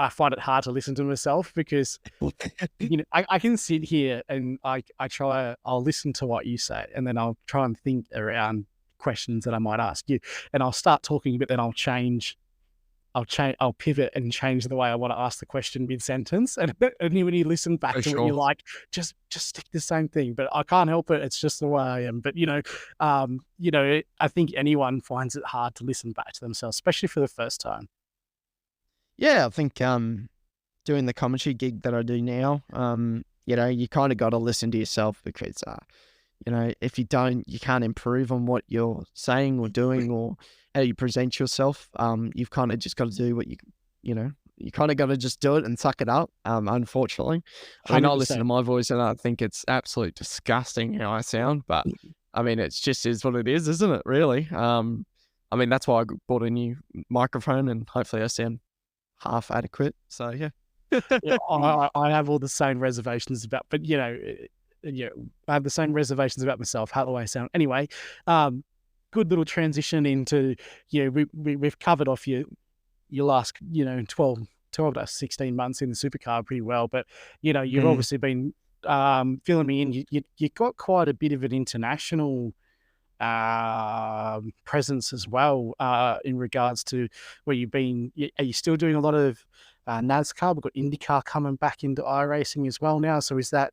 find it hard to listen to myself because I can sit here and I'll listen to what you say and then I'll try and think around questions that I might ask you, and I'll start talking, but then I'll change I'll pivot and change the way I want to ask the question mid sentence, and when you listen back to it, you're like, just stick the same thing. But I can't help it; it's just the way I am. But I think anyone finds it hard to listen back to themselves, especially for the first time. Yeah, I think doing the commentary gig that I do now, you kind of got to listen to yourself because, if you don't, you can't improve on what you're saying or doing or how you present yourself. You've kind of just got to do what you kind of got to just do it and suck it up. Unfortunately, I mean, I listen to my voice and I think it's absolutely disgusting how I sound, but I mean, it's just is what it is, isn't it? Really. I mean, that's why I bought a new microphone and hopefully I sound half adequate. So yeah. Yeah, I have all the same reservations about, but I have the same reservations about myself, how do I sound? Anyway, good little transition into, we've covered off your last, 12 to 16 months in the supercar pretty well, but you've obviously been filling me in. You got quite a bit of an international presence as well in regards to where you've been. Are you still doing a lot of NASCAR? We've got IndyCar coming back into iRacing as well now. So is that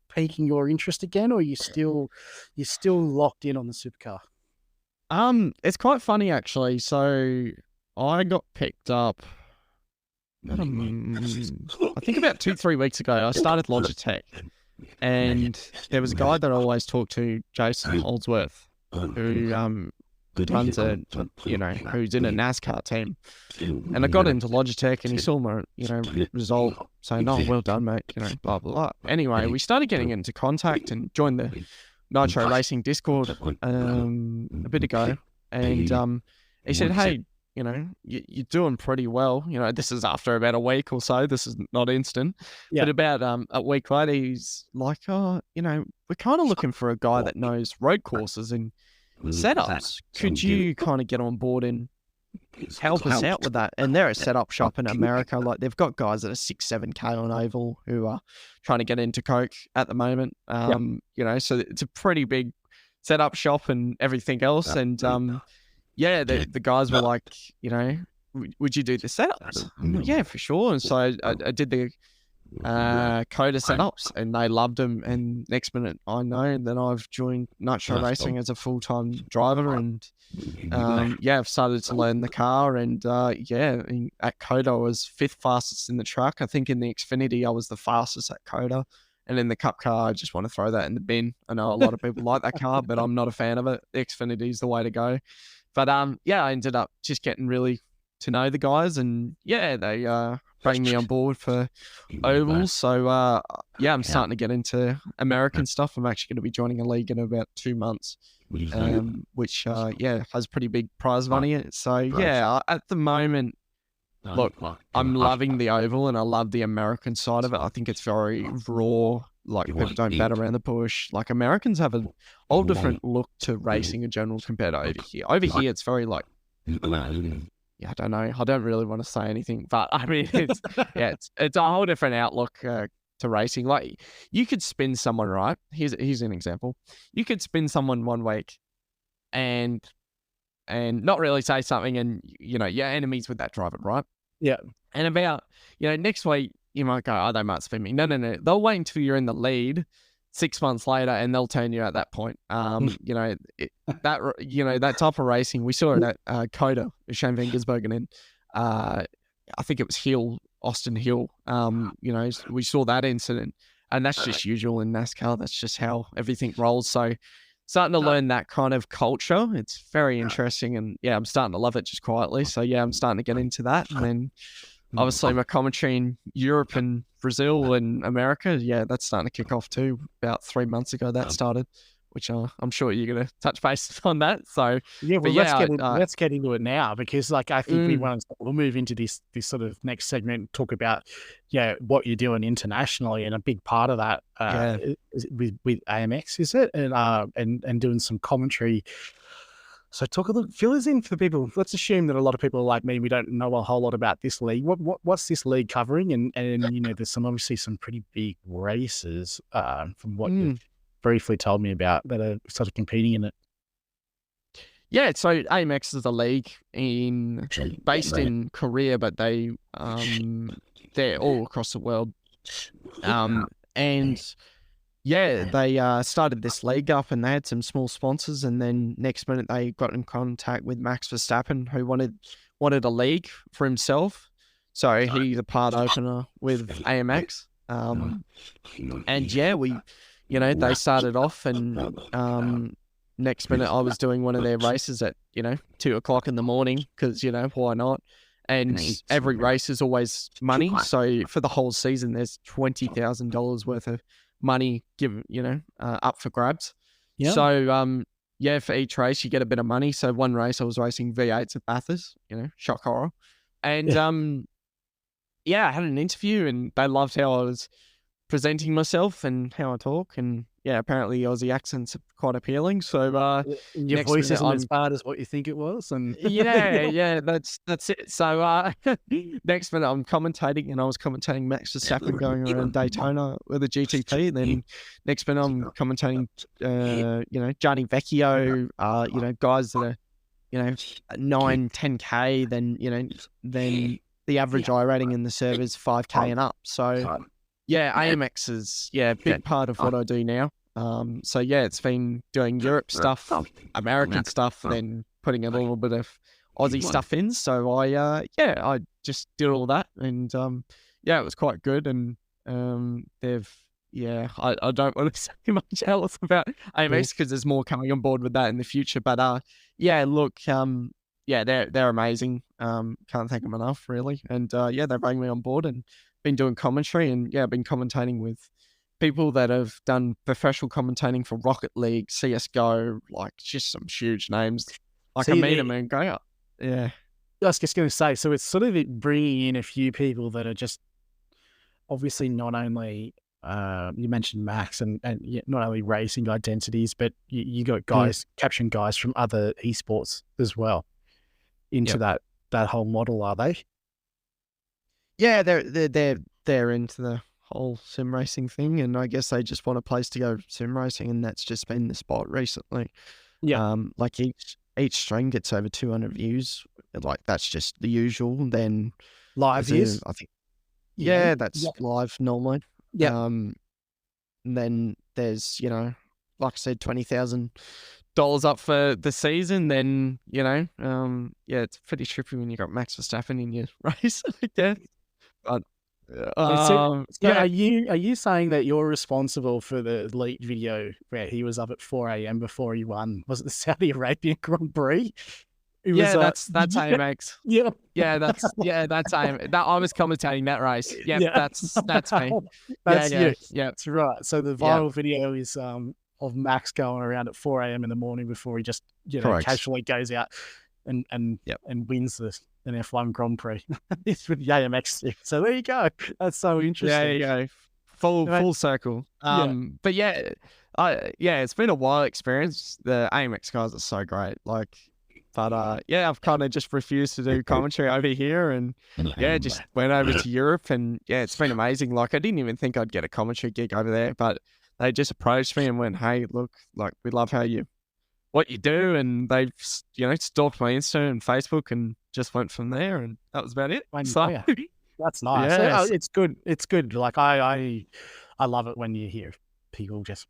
piquing your interest again, or are you still locked in on the supercar? It's quite funny actually. So I got picked up I think about 2-3 weeks ago. I started Logitech, and there was a guy that I always talk to, Jason Holdsworth, who runs who's in a NASCAR team. And I got into Logitech and he saw my, result saying, "Oh, well done, mate," blah, blah, blah. Anyway, we started getting into contact and joined the Nitro Racing Discord a bit ago. And he said, "Hey, you're doing pretty well." This is after about a week or so. This is not instant. Yeah. But about a week later, he's like, "Oh, we're kind of looking for a guy that knows road courses and setups. Could you kind of get on board and help us out with that?" And they're a setup shop in America. Like, they've got guys that are 6-7K on oval who are trying to get into coke at the moment. So it's a pretty big setup shop and everything else. And the guys were like, "Would you do the setups?" I'm like, "Yeah, for sure." And so I did the Coda setups and they loved them, and next minute I know that I've joined Nitro Racing as a full-time driver, and I've started to learn the car, and at Coda I was 5th fastest in the truck. I think in the Xfinity I was the fastest at Coda, and in the Cup car I just want to throw that in the bin. I know a lot of people like that car, but I'm not a fan of it. The Xfinity is the way to go. But I ended up just getting really to know the guys, and they bring me on board for ovals. So I'm starting to get into American stuff. I'm actually going to be joining a league in about 2 months, which has pretty big prize money in it. So at the moment, look, I'm loving the oval and I love the American side of it. I think it's very raw. Like, people don't bat around the bush. Like, Americans have a whole different look to racing in general compared to over here. Over here, it's very like, I don't know. I don't really want to say anything, but I mean, it's a whole different outlook to racing. Like, you could spin someone, right? Here's an example. You could spin someone one week and not really say something, and your enemies with that driver, right? Yeah. And about next week you might go, "Oh, they might spin me." No. They'll wait until you're in the lead 6 months later, and they'll turn you at that point. That type of racing, we saw it at Coda, Shane Van Gisbergen, and I think it was Austin Hill. We saw that incident, and that's just usual in NASCAR. That's just how everything rolls. So starting to learn that kind of culture, it's very interesting, and I'm starting to love it just quietly. So I'm starting to get into that, and then obviously my commentary in Europe and Brazil and America, that's starting to kick off too. About 3 months ago that started, which I'm sure you're going to touch base on that. So let's get into it now, because I think we'll move into this sort of next segment and talk about what you're doing internationally, and a big part of that is with AMX, is it, and doing some commentary. So fill us in for people. Let's assume that a lot of people like me, we don't know a whole lot about this league. What's this league covering? And there's obviously some pretty big races from what you've briefly told me about that are sort of competing in it. Yeah, so AMX is a league based in Korea, but they're all across the world. And yeah, they started this league up, and they had some small sponsors, and then next minute they got in contact with Max Verstappen, who wanted a league for himself. So he's a part opener with AMX. And yeah, they started off, and next minute I was doing one of their races at 2:00 in the morning, because why not? And every race is always money. So for the whole season, there's $20,000 worth of money given, up for grabs. Yeah. So for each race you get a bit of money. So one race I was racing V8s at Bathurst, shock horror, and I had an interview, and they loved how I was presenting myself and how I talk, and apparently Aussie accents are quite appealing. So your voice isn't as bad as what you think it was, and that's it. So next minute I'm commentating, and I was commentating Max Verstappen going around Daytona with a GTP. And then next minute I'm commentating, Gianni Vecchio, guys that are 9-10K. Then the average iRating in the server is 5K and up. So AMX is a big part of what I do now. It's been doing Europe stuff, American stuff, then putting a little bit of Aussie stuff in. So I just did all that, and it was quite good. And I don't want to say much else about AMX because there's more coming on board with that in the future. But they're amazing. Can't thank them enough, really. And they bring me on board, and been doing commentary, and I've been commentating with people that have done professional commentating for Rocket League, CSGO, like just some huge names. Like I meet them and go, I was just going to say, so it's sort of bringing in a few people that are just obviously not only, you mentioned Max and not only racing identities, but you got guys, capturing guys from other esports as well into that whole model, are they? Yeah, they're into the whole sim racing thing, and I guess they just want a place to go sim racing, and that's just been the spot recently. Yeah. Like each stream gets over 200 views. Like that's just the usual. Then live views, I think. That's live normally. Yeah. Then there's like I said, $20,000 up for the season. Then it's pretty trippy when you got Max Verstappen in your race. But are you saying that you're responsible for the leaked video where he was up at 4 a.m. before he won? Was it the Saudi Arabian Grand Prix? That's AMX. That's AMX. I was commentating that race. That's me. That's you. Yeah, that's right. So the viral video is of Max going around at 4 a.m. in the morning before he just casually goes out and wins an F1 Grand Prix. It's with the AMX. So there you go. That's so interesting. Yeah. Full circle. But it's been a wild experience. The AMX guys are so great. But I've kind of just refused to do commentary over here, and just went over to Europe, and it's been amazing. Like I didn't even think I'd get a commentary gig over there, but they just approached me and went, "Hey, look, like we love what you do," and they've stalked my Insta and Facebook, and just went from there, and that was about it. So that's nice. Yeah. It's good. It's good. Like I love it when you hear people just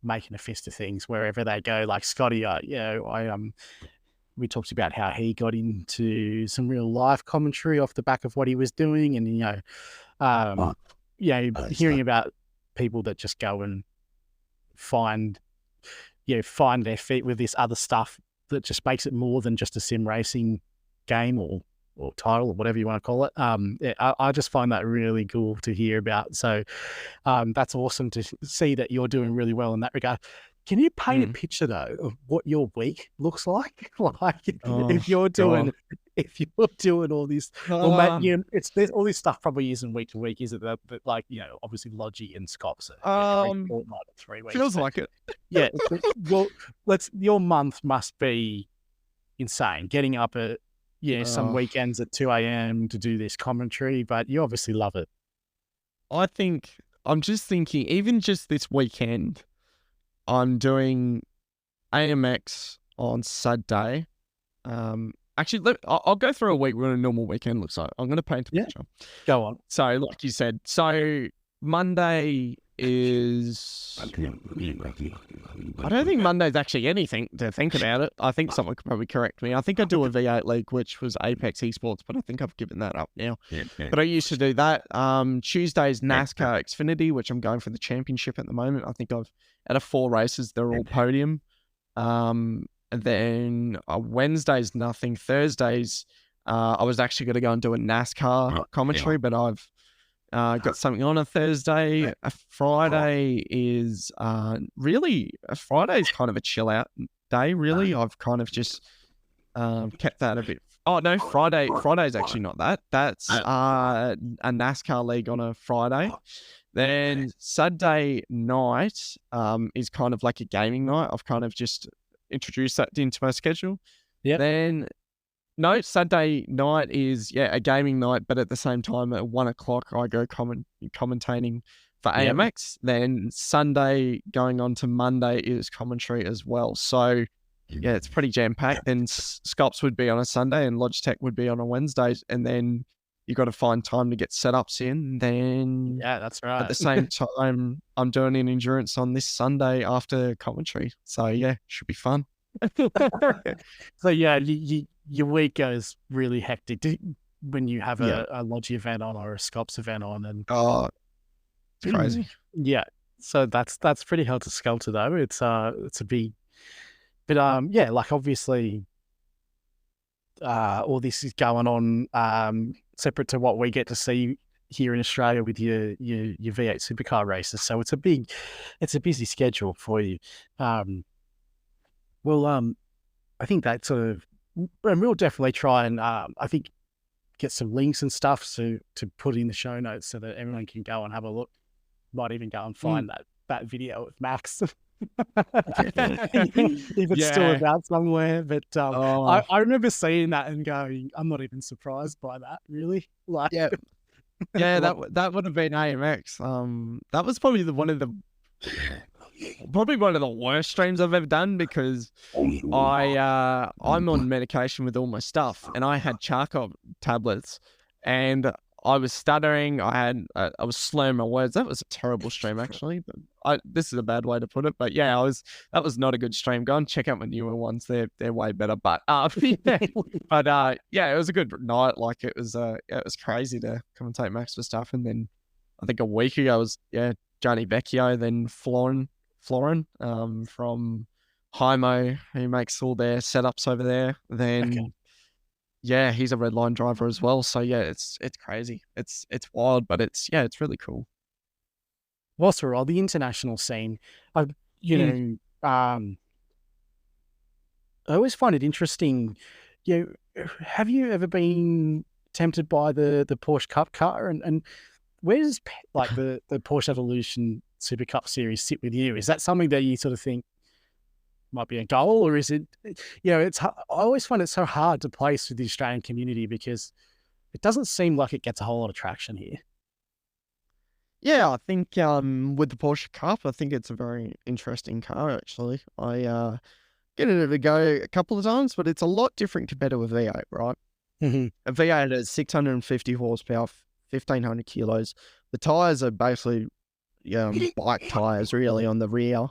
making a fist of things wherever they go. Like Scotty, we talked about how he got into some real live commentary off the back of what he was doing, and hearing about people that just go and find their feet with this other stuff that just makes it more than just a sim racing game or title or whatever you want to call it. I just find that really cool to hear about. So that's awesome to see that you're doing really well in that regard. Can you paint a picture though of what your week looks like? If you're doing all this, there's all this stuff probably isn't week to week, is it? That obviously Logi and Scops are every fortnight or 3 weeks. Feels like it. Yeah. Well, your month must be insane. Getting up at some weekends at 2 a.m. to do this commentary, but you obviously love it. I'm just thinking, even just this weekend, I'm doing AMX on Saturday. Actually, I'll go through a week what a normal weekend looks like. I'm going to paint a picture. Go on. So, like you said, Monday is... I don't think Monday's actually anything to think about it. I think someone could probably correct me. I think I do a V8 league, which was Apex Esports, but I think I've given that up now. But I used to do that. Tuesday's NASCAR Xfinity, which I'm going for the championship at the moment. I think I've, out of 4 races, they're all podium. And then Wednesday's nothing. Thursday's, I was actually going to go and do a NASCAR commentary, but I've got something on a Thursday. A Friday is Friday's kind of a chill out day, really. I've kind of just kept that a bit. Oh no, Friday's actually not that. That's a NASCAR league on a Friday. Then Saturday night is kind of like a gaming night. I've kind of just introduced that into my schedule. Yeah. Then no, Saturday night is a gaming night, but at the same time at 1 o'clock I go commentating for AMX. Then Sunday going on to Monday is commentary as well. So yeah, it's pretty jam packed. Then Scops would be on a Sunday and Logitech would be on a Wednesday, and then you got to find time to get setups in. Then that's right. At the same time, I'm doing an endurance on this Sunday after commentary. So yeah, should be fun. So yeah, your week goes really hectic when you have a Logi event on or a Scops event on, and it's crazy. Yeah, so that's pretty helter skelter though. It's a big, but like obviously, all this is going on separate to what we get to see here in Australia with your V8 Supercar races. So it's a busy schedule for you. Well, I think that sort of, and we'll definitely try and I think get some links and stuff to put in the show notes so that everyone can go and have a look. Might even go and find that video of Max. If it's still about somewhere. But I remember seeing that and going, I'm not even surprised by that, really. Like, that would have been AMX. That was probably one of the worst streams I've ever done, because I'm on medication with all my stuff, and I had Charcot tablets, and I was stuttering. I was slurring my words. That was a terrible stream, actually. But this is a bad way to put it. But yeah, that was not a good stream. Go and check out my newer ones. They're way better. But it was a good night. Like it was crazy to commentate Max Verstappen. And then I think a week ago was Gianni Vecchio, then Florin from Hymo, who makes all their setups over there. Then he's a red line driver as well. So yeah, it's crazy. It's wild, but it's really cool. Whilst we're on the international scene, I always find it interesting. Have you ever been tempted by the Porsche Cup car, and where does like the Porsche Evolution Super Cup series sit with you? Is that something that you sort of think might be a goal, or is it? I always find it so hard to place with the Australian community because it doesn't seem like it gets a whole lot of traction here. Yeah, I think with the Porsche Cup, I think it's a very interesting car, actually. I get it to go a couple of times, but it's a lot different compared to a V8, right? Mm-hmm. A V8 has 650 horsepower, 1,500 kilos. The tyres are basically bike tyres, really, on the rear.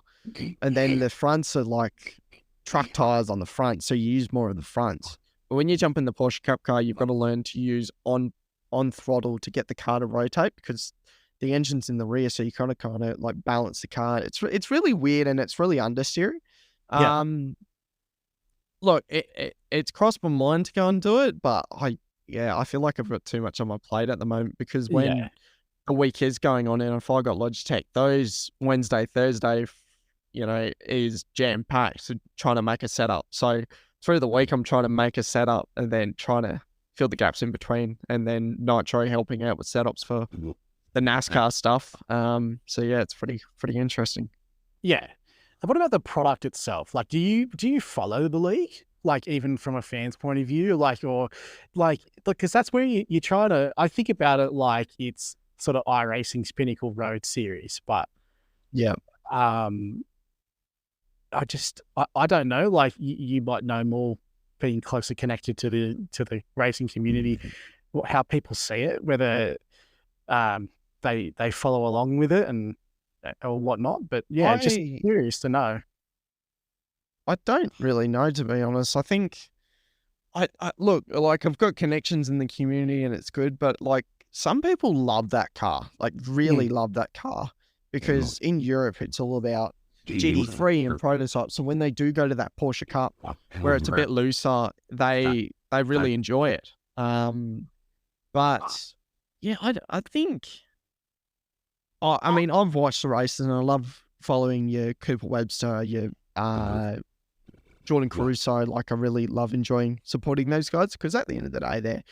And then the fronts are like truck tyres on the front, so you use more of the fronts. But when you jump in the Porsche Cup car, you've got to learn to use on throttle to get the car to rotate, because the engine's in the rear, so you kind of like balance the car. It's really weird, and it's really understeery. Look, it's crossed my mind to go and do it, but I feel like I've got too much on my plate at the moment, because when the week is going on, and if I got Logitech, those Wednesday, Thursday, is jam packed. So trying to make a setup. So through the week, I'm trying to make a setup and then trying to fill the gaps in between, and then Nitro helping out with setups for the NASCAR stuff. So yeah, it's pretty interesting. Yeah. And what about the product itself? Like, do you follow the league? Like, even from a fan's point of view, because that's where you try to. I think about it like it's sort of iRacing's Pinnacle Road Series, but I don't know. Like you might know more, being closely connected to the racing community, how people see it, whether they follow along with it and or whatnot. But yeah, just curious to know. I don't really know, to be honest. I think I look, like, I've got connections in the community and it's good, but like some people love that car, like really love that car, because in Europe it's all about GT3 and prototypes. So when they do go to that Porsche Cup where it's a bit looser, they really enjoy it. But yeah, I think, I mean, I've watched the races and I love following your Cooper Webster, your Jordan Caruso. Like, I really love enjoying supporting those guys, because at the end of the day, they're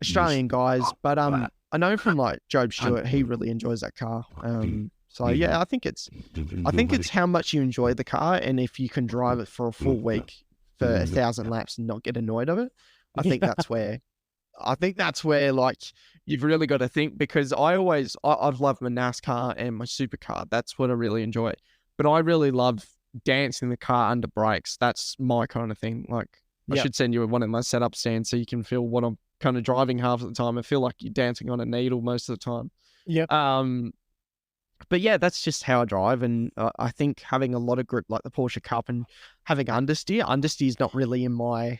Australian guys. But I know from like Job Stewart, he really enjoys that car. So yeah, I think it's how much you enjoy the car, and if you can drive it for a full week for 1,000 laps and not get annoyed of it. I think that's where like you've really got to think, because I've loved my NASCAR and my supercar. That's what I really enjoy. But I really love dancing the car under brakes. That's my kind of thing. Like, I should send you one of my setup stands so you can feel what I'm kind of driving half of the time. I feel like you're dancing on a needle most of the time. Yeah. But yeah, that's just how I drive. And I think having a lot of grip like the Porsche Cup and having understeer is not really in my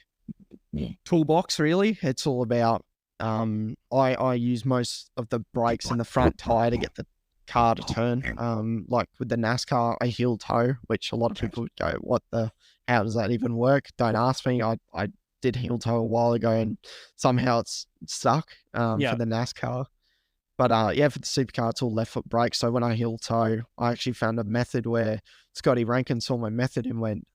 toolbox, really. It's all about, I use most of the brakes in the front tire to get the car to turn. Like with the NASCAR, I heel toe, which a lot of people would go, how does that even work? Don't ask me. I did heel toe a while ago and somehow it's stuck for the NASCAR. But for the supercar, it's all left foot brakes. So when I heel toe, I actually found a method where Scotty Rankin saw my method and went,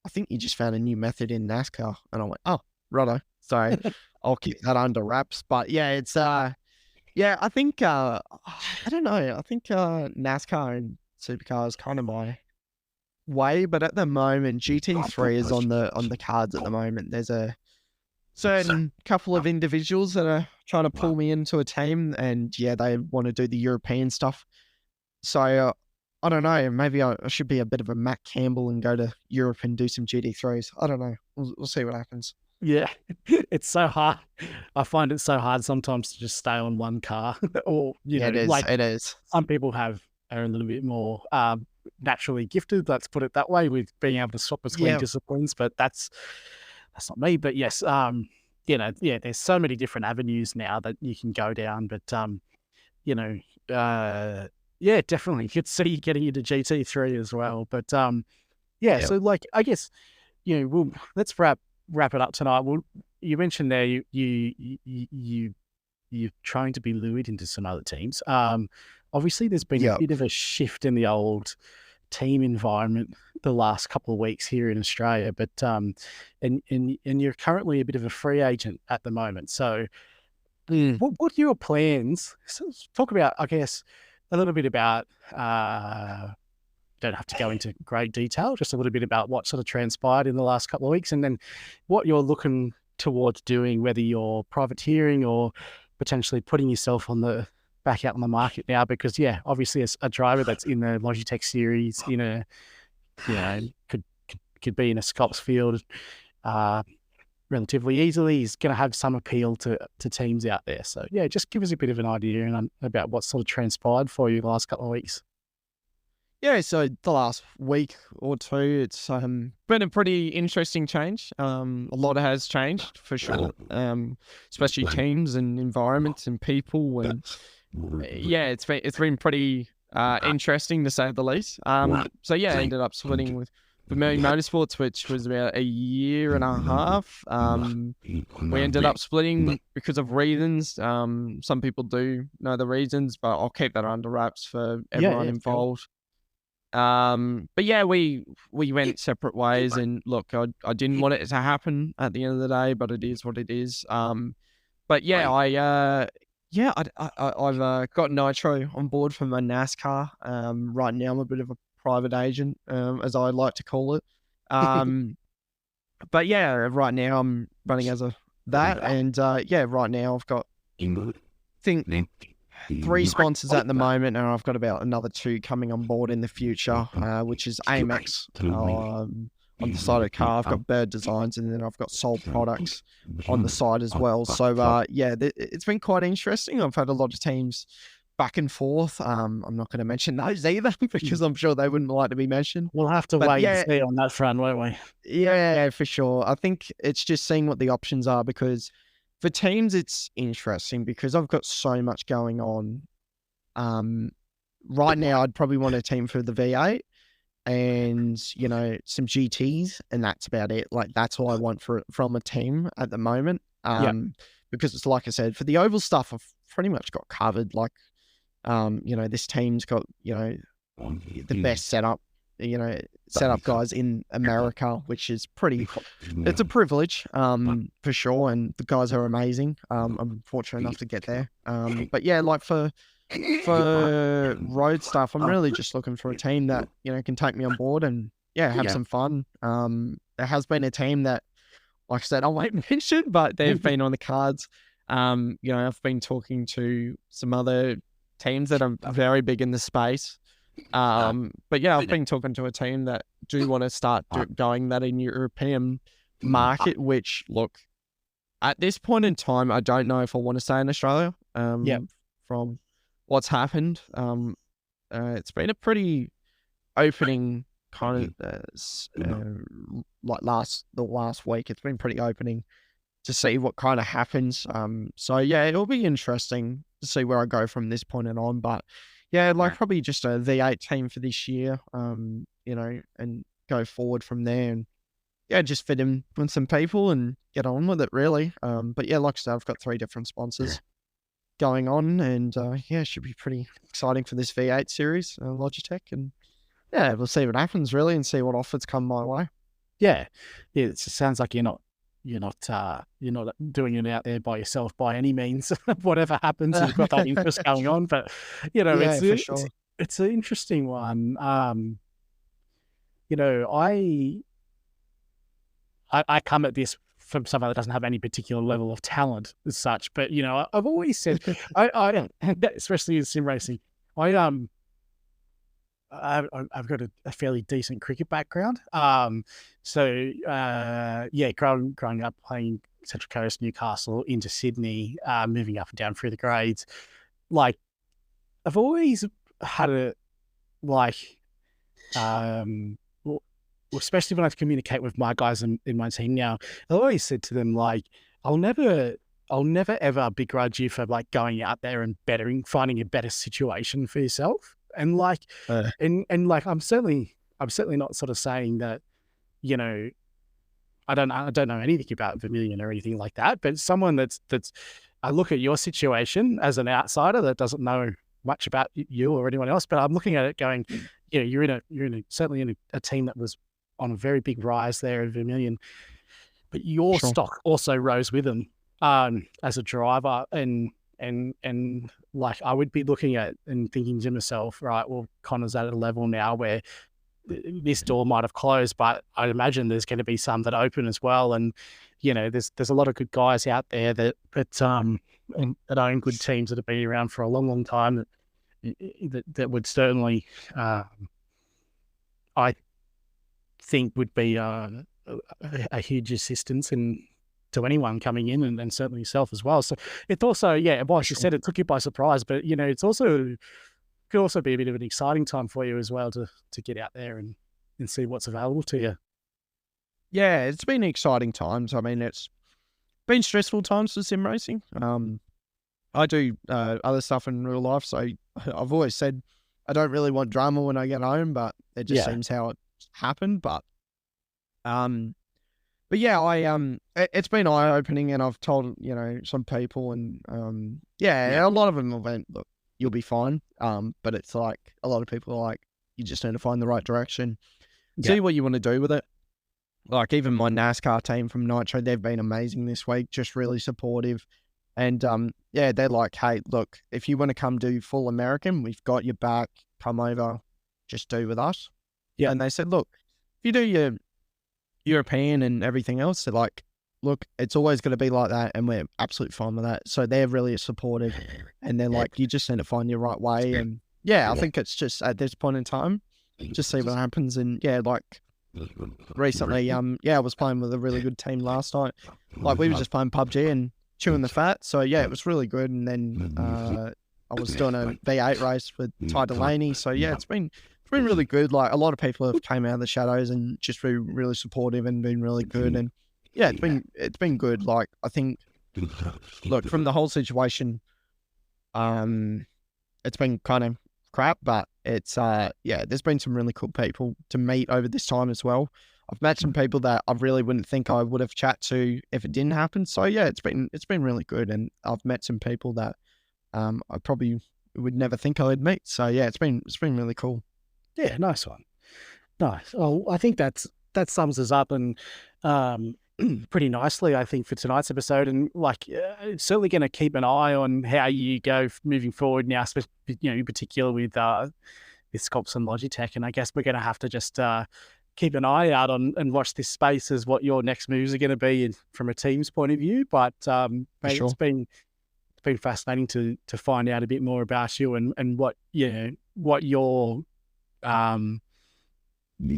I think you just found a new method in NASCAR. And I went, oh, righto. So I'll keep that under wraps. But yeah, it's, I think, I don't know. I think NASCAR and supercar is kind of my way. But at the moment, GT3 is on the cards at the moment. There's a certain couple of individuals that are trying to pull me into a team, and they want to do the European stuff. So I don't know, maybe I should be a bit of a Matt Campbell and go to Europe and do some GT3s. I don't know. We'll see what happens. Yeah, it's so hard. I find it so hard sometimes to just stay on one car, or it is. Some people are a little bit more naturally gifted. Let's put it that way, with being able to swap between disciplines. But that's not me. But yes, there's so many different avenues now that you can go down. But definitely you could see getting into GT3 as well. But so like, I guess let's wrap it up tonight. Well, you mentioned there you're trying to be lured into some other teams. Obviously there's been a bit of a shift in the old team environment the last couple of weeks here in Australia, but and you're currently a bit of a free agent at the moment. So what are your plans? So talk about, I guess, a little bit about don't have to go into great detail, just a little bit about what sort of transpired in the last couple of weeks, and then what you're looking towards doing, whether you're privateering or potentially putting yourself back out on the market now, because obviously as a driver that's in the Logitech series, in a could be in a Scots field relatively easily, is going to have some appeal to teams out there. So just give us a bit of an idea about what sort of transpired for you the last couple of weeks. Yeah, so the last week or two, it's been a pretty interesting change. A lot has changed for sure, especially teams and environments and people, and it's been pretty interesting to say the least. I ended up splitting with Vermillion Motorsports, which was about a year and a half. We ended up splitting because of reasons. Some people do know the reasons, but I'll keep that under wraps for everyone involved. We went separate ways, and look, I didn't want it to happen at the end of the day, but it is what it is. I've got Nitro on board for my NASCAR. Right now I'm a bit of a private agent, as I like to call it. Right now I'm running as that, and right now I've got, 3 sponsors at the moment, and I've got about another 2 coming on board in the future, which is AMX. On the side of the car, I've got Bird Designs, and then I've got Soul Products on the side as well. So, it's been quite interesting. I've had a lot of teams back and forth. I'm not going to mention those either because I'm sure they wouldn't like to be mentioned. We'll have to wait and see on that front, won't we? Yeah, for sure. I think it's just seeing what the options are, because for teams, it's interesting because I've got so much going on. Right now, I'd probably want a team for the V8 and, some GTs, and that's about it. Like, that's all I want from a team at the moment. Because it's like I said, for the oval stuff, I've pretty much got covered. Like, this team's got, the best setup guys in America, which is it's a privilege, for sure. And the guys are amazing. I'm fortunate enough to get there. But yeah, like for road stuff, I'm really just looking for a team that, can take me on board and have some fun. There has been a team that, like I said, I won't mention, but they've been on the cards. I've been talking to some other teams that are very big in the space. But yeah, I've been talking to a team that do want to start going that in European market, which, look, at this point in time, I don't know if I want to stay in Australia. From what's happened, it's been a pretty opening kind of like the last week. It's been pretty opening to see what kind of happens. So yeah, it'll be interesting to see where I go from this point on. But yeah, probably just a V8 team for this year, and go forward from there, and just fit in with some people and get on with it, really. But yeah, like I said, I've got 3 different sponsors going on, and it should be pretty exciting for this V8 series, Logitech, and we'll see what happens, really, and see what offers come my way. Yeah, it sounds like you're not doing it out there by yourself by any means. Whatever happens, you've got that interest going on. But it's an interesting one. I come at this from someone that doesn't have any particular level of talent as such. But I've always said, I especially in sim racing, I've got a fairly decent cricket background. Growing up playing Central Coast, Newcastle, into Sydney, moving up and down through the grades, like, I've always had especially when I communicate with my guys in my team now, I always said to them, like, I'll never ever begrudge you for going out there and finding a better situation for yourself. And I'm certainly not sort of saying that, I don't know anything about Vermilion or anything like that, but someone that's I look at your situation as an outsider that doesn't know much about you or anyone else, but I'm looking at it going, you're certainly in a team that was on a very big rise there in Vermilion, but your stock also rose with them as a driver, and I would be looking at and thinking to myself, right, well, Connor's at a level now where this door might have closed, but I'd imagine there's going to be some that open as well. And, there's a lot of good guys out there that own good teams that have been around for a long, long time that would certainly, I think, would be a huge assistance to anyone coming in, and certainly yourself as well. So it's also, as you said, it took you by surprise, but it's also could also be a bit of an exciting time for you as well to get out there and see what's available to you. Yeah, it's been exciting times. I mean, it's been stressful times for sim racing. I do other stuff in real life, so I've always said I don't really want drama when I get home, but it just seems how it happened. But it's been eye-opening, and I've told, some people, and a lot of them went, look, you'll be fine. But it's like, a lot of people are like, you just need to find the right direction, see what you want to do with it. Like, even my NASCAR team from Nitro, they've been amazing this week, just really supportive. And they're like, hey, look, if you want to come do full American, we've got your back, come over, just do with us. Yeah. And they said, look, if you do your European and everything else, they're like, look, it's always going to be like that, and we're absolutely fine with that. So they're really supportive, and they're like, you just need to find your right way. And yeah, I think it's just at this point in time, just see what happens. And yeah, like recently, I was playing with a really good team last night. Like we were just playing PUBG and chewing the fat. So yeah, it was really good. And then I was doing a V8 race with Ty Delaney. So yeah, it's been really good. Like a lot of people have came out of the shadows and just been really supportive and been really good. And yeah, it's been good. Like I think, look, from the whole situation, it's been kind of crap, but it's there's been some really cool people to meet over this time as well. I've met some people that I really wouldn't think I would have chat to if it didn't happen. So yeah, it's been really good, and I've met some people that I probably would never think I would meet. So yeah, it's been really cool. Yeah, nice one. Nice. Well, I think that sums us up and pretty nicely, I think, for tonight's episode. And like, certainly going to keep an eye on how you go moving forward now, in particular with Sculpts and Logitech. And I guess we're going to have to just keep an eye out on and watch this space as what your next moves are going to be from a team's point of view. But mate, sure. It's been fascinating to find out a bit more about you and what your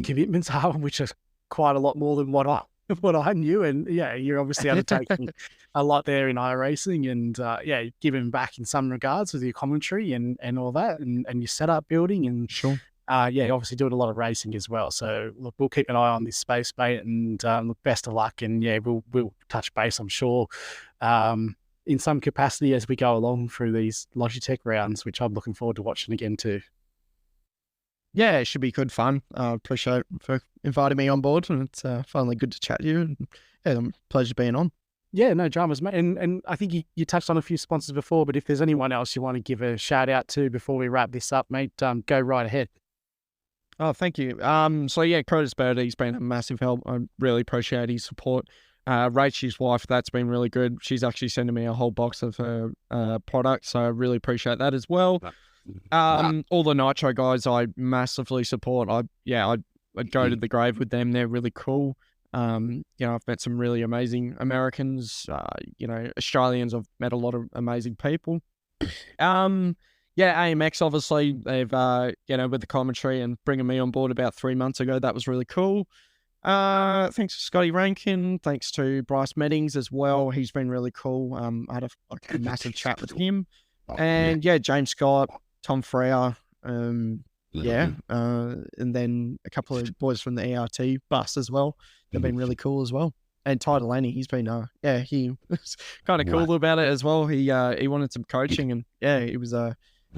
commitments are, which is quite a lot more than what I knew. And yeah, you're obviously undertaking a lot there in iRacing, and giving back in some regards with your commentary and all that, and your setup building, and sure. Obviously doing a lot of racing as well. So look, we'll keep an eye on this space, mate, and look, best of luck. And yeah, we'll touch base, I'm sure, in some capacity as we go along through these Logitech rounds, which I'm looking forward to watching again too. Yeah, it should be good fun. Appreciate for inviting me on board, and it's finally good to chat to you. And yeah, pleasure being on. Yeah, no dramas, mate. And I think you touched on a few sponsors before, but if there's anyone else you want to give a shout out to before we wrap this up, mate, go right ahead. Oh, thank you. So yeah, Curtis Birdie's been a massive help. I really appreciate his support. Rachel's wife, that's been really good. She's actually sending me a whole box of her products, so I really appreciate that as well. All the Nitro guys I massively support. I'd go to the grave with them. They're really cool. I've met some really amazing Americans, Australians. I've met a lot of amazing people. AMX, obviously, they've, with the commentary and bringing me on board about 3 months ago, that was really cool. Thanks to Scotty Rankin. Thanks to Bryce Meddings as well. He's been really cool. I had a massive chat with him. And James Scott, Tom Freya, and then a couple of boys from the ERT bus as well. They've been really cool as well. And Ty Delaney, he's been, he was kind of cool about it as well. He wanted some coaching, and he was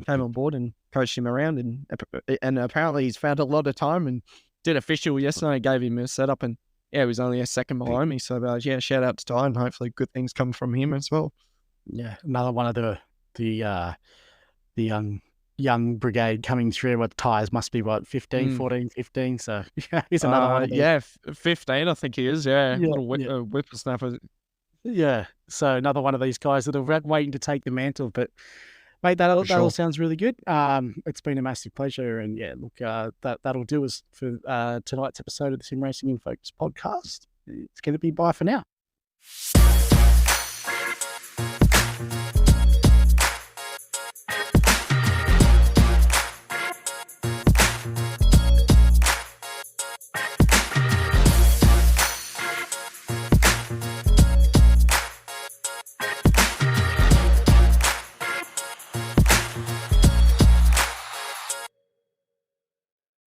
came on board and coached him around, and apparently he's found a lot of time and did official yesterday. Gave him a setup, and he was only a second behind me. So shout out to Ty, and hopefully good things come from him as well. Yeah, another one of the young brigade coming through. What Tyres must be 14, 15. So he's another one. 15, I think he is. Little whippersnapper. Yeah, so another one of these guys that are waiting to take the mantle. But mate, that all sounds really good. It's been a massive pleasure, and that'll do us for tonight's episode of the Sim Racing in Focus podcast. It's going to be bye for now.